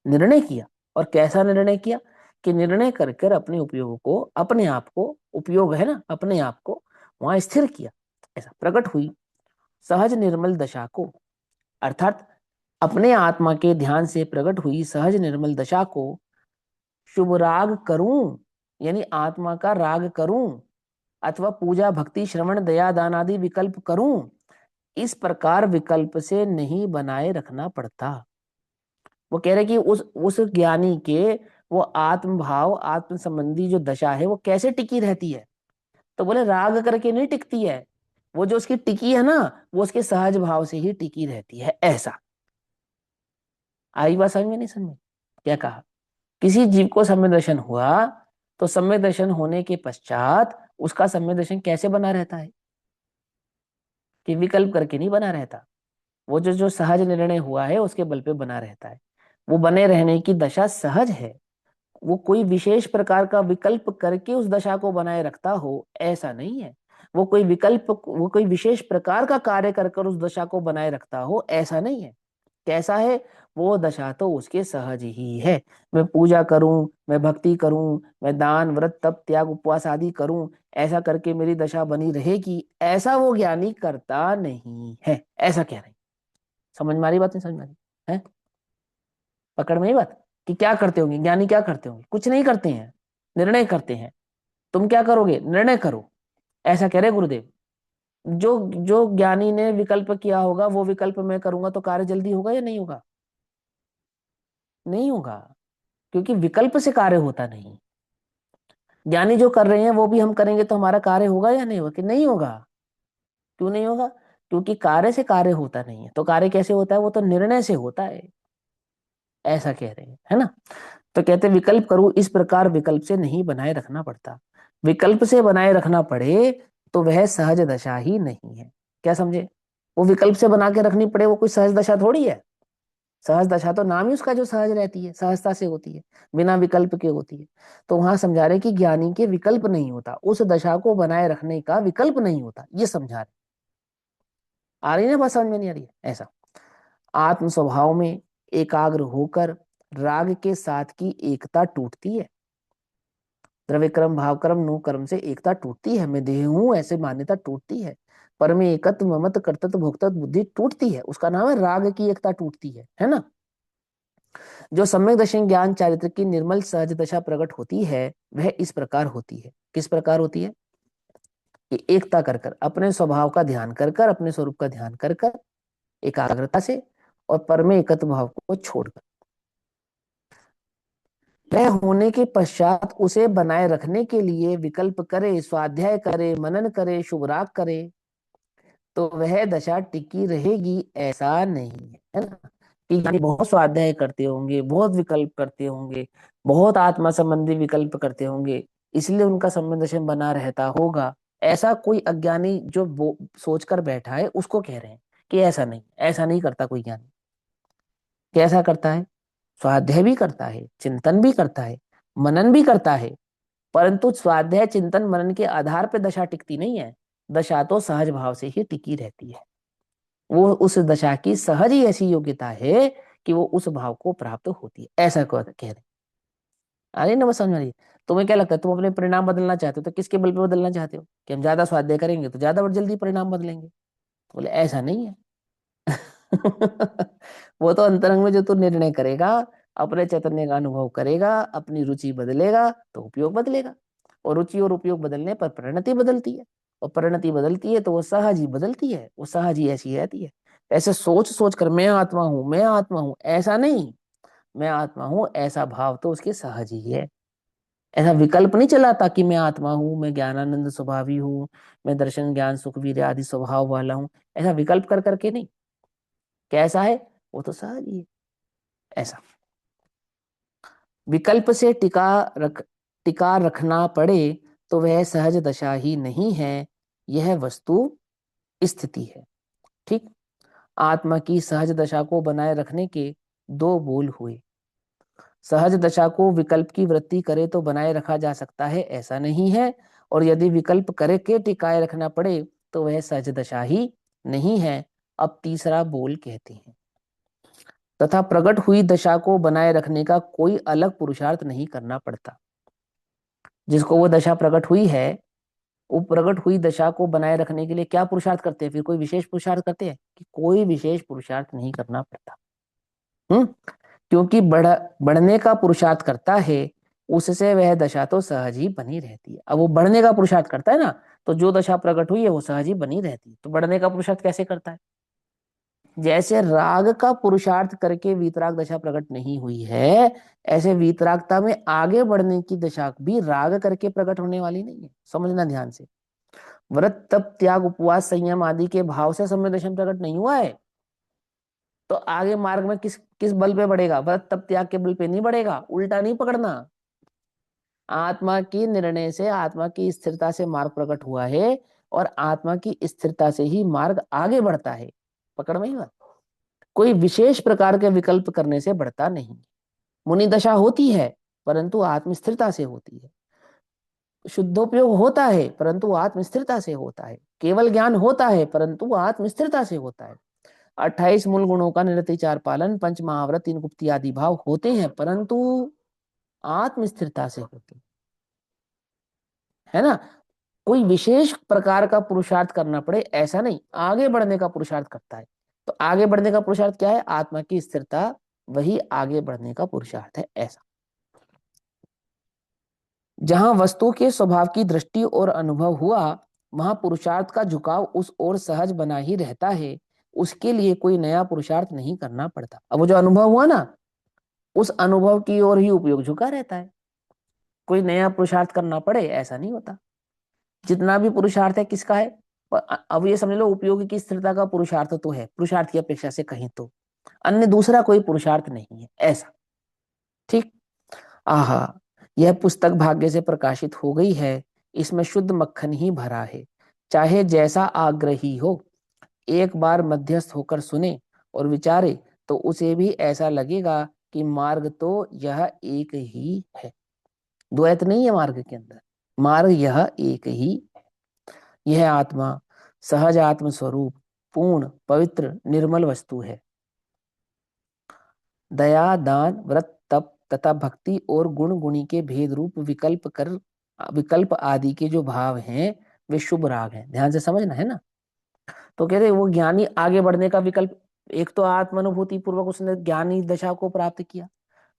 निर्णय किया। और कैसा निर्णय किया? कि निर्णय कर कर अपने उपयोग को, अपने आप को, उपयोग है ना, अपने आप को वहां स्थिर किया, ऐसा प्रकट हुई सहज निर्मल दशा को, अर्थात अपने आत्मा के ध्यान से प्रकट हुई सहज निर्मल दशा को शुभ राग करूं, यानी आत्मा का राग करूं, अथवा पूजा भक्ति श्रवण दया दान आदि विकल्प करूं, इस प्रकार विकल्प से नहीं बनाए रखना पड़ता। वो कह रहे कि उस ज्ञानी के वो आत्म भाव आत्म संबंधी जो दशा है वो कैसे टिकी रहती है, तो बोले राग करके नहीं टिकती है, वो जो उसकी टिकी है ना, वो उसके सहज भाव से ही टिकी रहती है। ऐसा आई बात समझ में? नहीं समझ में? क्या कहा? किसी जीव को सम्यक दर्शन हुआ, तो सम्यक दर्शन होने के पश्चात उसका सम्यक दर्शन कैसे बना रहता है? कि विकल्प करके नहीं बना रहता, वो जो जो सहज निर्णय हुआ है उसके बल पे बना रहता है। वो बने रहने की दशा सहज है, वो कोई विशेष प्रकार का विकल्प करके उस दशा को बनाए रखता हो ऐसा नहीं है। वो कोई विशेष प्रकार का कार्य कर कर उस दशा को बनाए रखता हो ऐसा नहीं है। कैसा है? वो दशा तो उसके सहज ही है। मैं पूजा करूं, मैं भक्ति करूं, मैं दान व्रत तप त्याग उपवास आदि करूं, ऐसा करके मेरी दशा बनी रहेगी, ऐसा वो ज्ञानी करता नहीं है। ऐसा कह रहे हैं। समझ में आ रही बात? नहीं समझ में आ रही है? पकड़ में ही बात? कि क्या करते होंगे ज्ञानी? क्या करते होंगे? कुछ नहीं करते हैं, निर्णय करते हैं। तुम क्या करोगे? निर्णय करो, ऐसा कह रहे गुरुदेव। जो जो ज्ञानी ने विकल्प किया होगा वो विकल्प मैं करूंगा तो कार्य जल्दी होगा या नहीं होगा? नहीं होगा, क्योंकि विकल्प से कार्य होता नहीं। ज्ञानी जो कर रहे हैं वो भी हम करेंगे तो हमारा कार्य होगा या नहीं होगा? कि नहीं होगा। क्यों नहीं होगा? क्योंकि कार्य से कार्य होता नहीं है। तो कार्य कैसे होता है? वो तो निर्णय से होता है। ऐसा कह रहे हैं, है ना? तो कहते विकल्प करूं इस प्रकार विकल्प से नहीं बनाए रखना पड़ता। विकल्प से बनाए रखना पड़े तो वह सहज दशा ही नहीं है। क्या समझे? वो विकल्प से बना के रखनी पड़े, वो कोई सहज दशा थोड़ी है। सहज दशा तो नाम ही उसका जो सहज रहती है, सहजता से होती है, बिना विकल्प के होती है। तो वहां समझा रहे कि ज्ञानी के विकल्प नहीं होता, उस दशा को बनाए रखने का विकल्प नहीं होता, ये समझा रहे। आ रही ना बात? समझ में नहीं आ रही है? ऐसा आत्म स्वभाव में एकाग्र होकर राग के साथ की एकता टूटती है। द्रव्य कर्म भाव कर्म नो कर्म से एकता टूटती है। मैं देह हूं ऐसे मान्यता टूटती है। पर में एकत्व ममत्व कर्तृत्व भोक्तृत्व बुद्धि टूटती है, उसका नाम है राग की एकता टूटती है ना? जो सम्यक दर्शन ज्ञान चारित्र की निर्मल सहज दशा प्रकट होती है वह इस प्रकार होती है। किस प्रकार होती है? कि एकता कर कर, अपने स्वभाव का ध्यान कर कर, अपने स्वरूप का ध्यान कर कर, एकाग्रता से और परमे एकत्व भाव को छोड़कर, वह होने के पश्चात उसे बनाए रखने के लिए विकल्प करे, स्वाध्याय करे, मनन करे, शुभ राग करे, तो वह दशा टिकी रहेगी ऐसा नहीं है ना? कि यानी बहुत स्वाध्याय करते होंगे, बहुत विकल्प करते होंगे, बहुत आत्मा संबंधी विकल्प करते होंगे, इसलिए उनका संबंध दशा बना रहता होगा, ऐसा कोई अज्ञानी जो सोच कर बैठा है उसको कह रहे हैं कि ऐसा नहीं, ऐसा नहीं करता कोई ज्ञानी। कैसा करता है? स्वाध्याय भी करता है, चिंतन भी करता है, मनन भी करता है, परंतु स्वाध्याय चिंतन मनन के आधार पर दशा टिकती नहीं है। दशा तो सहज भाव से ही टिकी रहती है। वो उस दशा की सहज ही ऐसी योग्यता है कि वो उस भाव को प्राप्त होती है। ऐसा कह रहे हैं। अरे ना, बस समझ में आ रही है? तुम्हें क्या लगता है, तुम अपने परिणाम बदलना चाहते हो तो किसके बल पे बदलना चाहते हो? कि हम ज्यादा स्वाध्याय करेंगे तो ज्यादा और जल्दी परिणाम बदलेंगे? तो बोले ऐसा नहीं है। वो तो अंतरंग में जो तू निर्णय करेगा, अपने चैतन्य का अनुभव करेगा, अपनी रुचि बदलेगा तो उपयोग बदलेगा, और रुचि और उपयोग बदलने पर परिणति बदलती है, और परिणति बदलती है तो वो सहज ही बदलती है, वो सहज ही ऐसी रहती है। ऐसे सोच सोच कर मैं आत्मा हूं, मैं आत्मा हूं, ऐसा नहीं। मैं आत्मा हूं ऐसा भाव तो उसके सहज ही है। ऐसा विकल्प नहीं चलाता कि मैं आत्मा हूं, मैं ज्ञानानंद स्वभावी हूँ, मैं दर्शन ज्ञान सुख वीर आदि स्वभाव वाला हूँ, ऐसा विकल्प कर करके नहीं। कैसा है? वो तो सहज ही है। ऐसा विकल्प से टिका रखना पड़े तो वह सहज दशा ही नहीं है, यह वस्तु स्थिति है। ठीक। आत्मा की सहज दशा को बनाए रखने के दो बोल हुए। सहज दशा को विकल्प की वृत्ति करे तो बनाए रखा जा सकता है ऐसा नहीं है, और यदि विकल्प करे के टिकाए रखना पड़े तो वह सहज दशा ही नहीं है। अब तीसरा बोल कहते हैं, तथा प्रकट हुई दशा को बनाए रखने का कोई अलग पुरुषार्थ नहीं करना पड़ता। जिसको वो दशा प्रकट हुई है वो प्रकट हुई दशा को बनाए रखने के लिए क्या पुरुषार्थ करते हैं? फिर कोई विशेष पुरुषार्थ करते हैं कि कोई विशेष पुरुषार्थ नहीं करना पड़ता। हम्म क्योंकि बढ़ने का पुरुषार्थ करता है, उससे वह दशा तो सहज ही बनी रहती है। अब वो बढ़ने का पुरुषार्थ करता है ना, तो जो दशा प्रकट हुई है वो सहज ही बनी रहती है। तो बढ़ने का पुरुषार्थ कैसे करता है? जैसे राग का पुरुषार्थ करके वीतराग दशा प्रकट नहीं हुई है, ऐसे वीतरागता में आगे बढ़ने की दशा भी राग करके प्रकट होने वाली नहीं है। समझना ध्यान से। व्रत तप त्याग उपवास संयम आदि के भाव से सम्यक दशा प्रकट नहीं हुआ है, तो आगे मार्ग में किस किस बल पे बढ़ेगा? व्रत तप त्याग के बल पे नहीं बढ़ेगा। उल्टा नहीं पकड़ना। आत्मा की निर्णय से, आत्मा की स्थिरता से मार्ग प्रकट हुआ है, और आत्मा की स्थिरता से ही मार्ग आगे बढ़ता है। पकड़ में ही बात। कोई विशेष प्रकार के विकल्प करने से बढ़ता नहीं। मुनि दशा होती है परंतु आत्म स्थिरता से होती है। शुद्धोपयोग होता है परंतु आत्म स्थिरता से होता है। केवल ज्ञान होता है परंतु आत्म स्थिरता से होता है। 28 मूल गुणों का निरतिचार पालन, पंच महाव्रत, तीन गुप्ती आदि भाव होते हैं परंतु आत्म स्थिरता से होते हैं। है ना? कोई विशेष प्रकार का पुरुषार्थ करना पड़े ऐसा नहीं, आगे बढ़ने का पुरुषार्थ करता है। तो आगे बढ़ने का पुरुषार्थ क्या है? आत्मा की स्थिरता, वही आगे बढ़ने का पुरुषार्थ है। ऐसा जहां वस्तु के स्वभाव की दृष्टि और अनुभव हुआ, वहां पुरुषार्थ का झुकाव उस ओर सहज बना ही रहता है। उसके लिए कोई नया पुरुषार्थ नहीं करना पड़ता। अब वो जो अनुभव हुआ ना, उस अनुभव की ओर ही उपयोग झुका रहता है। कोई नया पुरुषार्थ करना पड़े ऐसा नहीं होता। जितना भी पुरुषार्थ है किसका है? अब ये समझ लो, उपयोग की स्थिरता का पुरुषार्थ तो है, पुरुषार्थ की अपेक्षा से कहीं तो अन्य दूसरा कोई पुरुषार्थ नहीं है। ऐसा। ठीक। आहा, यह पुस्तक भाग्य से प्रकाशित हो गई है। इसमें शुद्ध मक्खन ही भरा है। चाहे जैसा आग्रही हो, एक बार मध्यस्थ होकर सुने और विचारे तो उसे भी ऐसा लगेगा कि मार्ग तो यह एक ही है। द्वैत नहीं है मार्ग के अंदर। मार्ग यह एक ही। यह आत्मा सहज आत्म स्वरूप, पूर्ण पवित्र निर्मल वस्तु है। दया दान व्रत तप तथा भक्ति और गुण गुणी के भेद रूप विकल्प आदि के जो भाव हैं, वे शुभ राग हैं। ध्यान से समझना है ना। तो कहते हैं वो ज्ञानी आगे बढ़ने का विकल्प, एक तो आत्मानुभूति पूर्वक उसने ज्ञानी दशा को प्राप्त किया।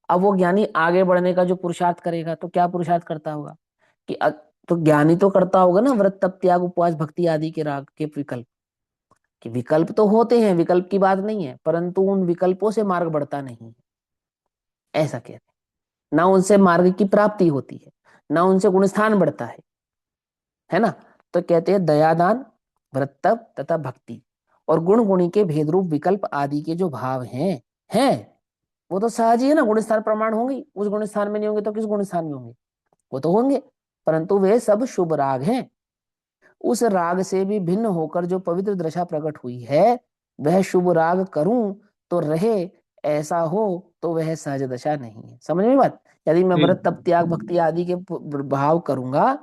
अब वो ज्ञानी आगे बढ़ने का जो पुरुषार्थ करेगा, तो क्या पुरुषार्थ करता होगा कि तो ज्ञानी तो करता होगा ना व्रत तप त्याग उपवास भक्ति आदि के राग के विकल्प। कि विकल्प तो होते हैं, विकल्प की बात नहीं है, परंतु उन विकल्पों से मार्ग बढ़ता नहीं है। ऐसा कहते हैं। ना उनसे मार्ग की प्राप्ति होती है, ना उनसे गुणस्थान बढ़ता है ना। तो कहते हैं दयादान व्रत तप तथा भक्ति और गुण गुणी के भेद रूप विकल्प आदि के जो भाव हैं वो तो सहज ही है ना। गुणस्थान प्रमाण होंगे, उस गुणस्थान में नहीं होंगे तो किस गुणस्थान में होंगे? वो तो होंगे, परंतु वे सब शुभ राग हैं। उस राग से भी भिन्न होकर जो पवित्र दशा प्रकट हुई है, वह शुभ राग करूं तो रहे, ऐसा हो तो वह सहज दशा नहीं है। समझ में बात? यदि मैं व्रत तप त्याग भक्ति आदि के भाव करूंगा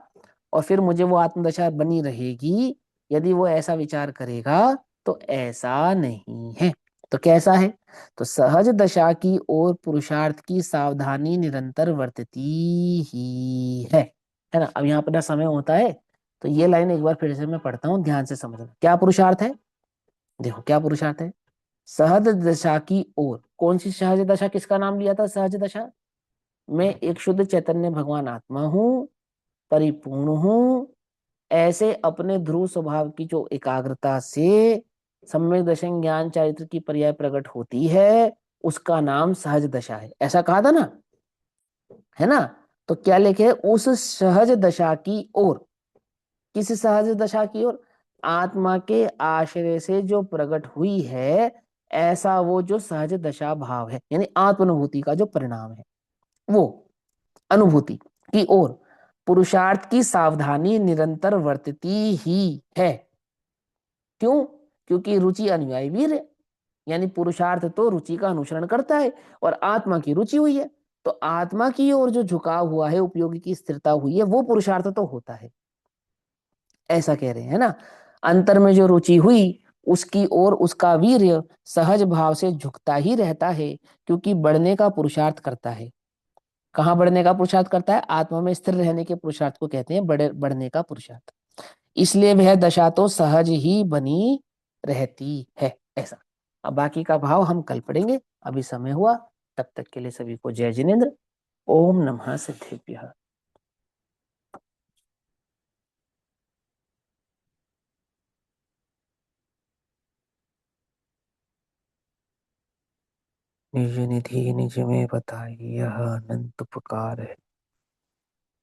और फिर मुझे वो आत्मदशा बनी रहेगी, यदि वो ऐसा विचार करेगा तो ऐसा नहीं है। तो कैसा है? तो सहज दशा की ओर पुरुषार्थ की सावधानी निरंतर वर्तती ही है ना। अब यहाँ अपना समय होता है, तो ये लाइन एक बार फिर से मैं पढ़ता हूँ, ध्यान से समझना। क्या पुरुषार्थ है? देखो क्या पुरुषार्थ है। सहज दशा की ओर, कौन सी सहज दशा? किसका नाम लिया था सहज दशा? मैं एक शुद्ध चैतन्य भगवान आत्मा हूं, परिपूर्ण हूं, ऐसे अपने ध्रुव स्वभाव की जो एकाग्रता से सम्यक दर्शन ज्ञान चारित्र की पर्याय प्रकट होती है, उसका नाम सहज दशा है। ऐसा कहा था ना, है ना। तो क्या लिखे? उस सहज दशा की ओर। किस सहज दशा की ओर? आत्मा के आश्रय से जो प्रकट हुई है, ऐसा वो जो सहज दशा भाव है, यानी आत्मानुभूति का जो परिणाम है, वो अनुभूति की ओर पुरुषार्थ की सावधानी निरंतर वर्तती ही है। क्यों? क्योंकि रुचि अनुयायी वीर है। यानी पुरुषार्थ तो रुचि का अनुसरण करता है, और आत्मा की रुचि हुई है, तो आत्मा की ओर जो झुकाव हुआ है, उपयोगी की स्थिरता हुई है, वो पुरुषार्थ तो होता है। ऐसा कह रहे हैं ना। अंतर में जो रुचि हुई, उसकी ओर उसका वीर्य सहज भाव से झुकता ही रहता है, क्योंकि बढ़ने का पुरुषार्थ करता है। कहाँ बढ़ने का पुरुषार्थ करता है? आत्मा में स्थिर रहने के पुरुषार्थ को कहते हैं बढ़ने का पुरुषार्थ। इसलिए वह दशा तो सहज ही बनी रहती है, ऐसा। अब बाकी का भाव हम कल पढ़ेंगे, अभी समय हुआ। तब तक के लिए सभी को जय जिनेन्द्र। ओम नमः सिद्धेभ्यः। निज निधि निज में बताई, यह अनंत उपकार है,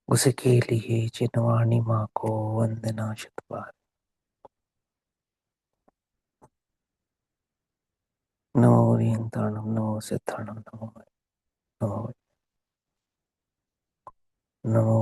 उसके लिए जिनवाणी माँ को वंदना शत बार। नमो ओरियंताणम, नमो सिद्धाणम, नमो नमो नमो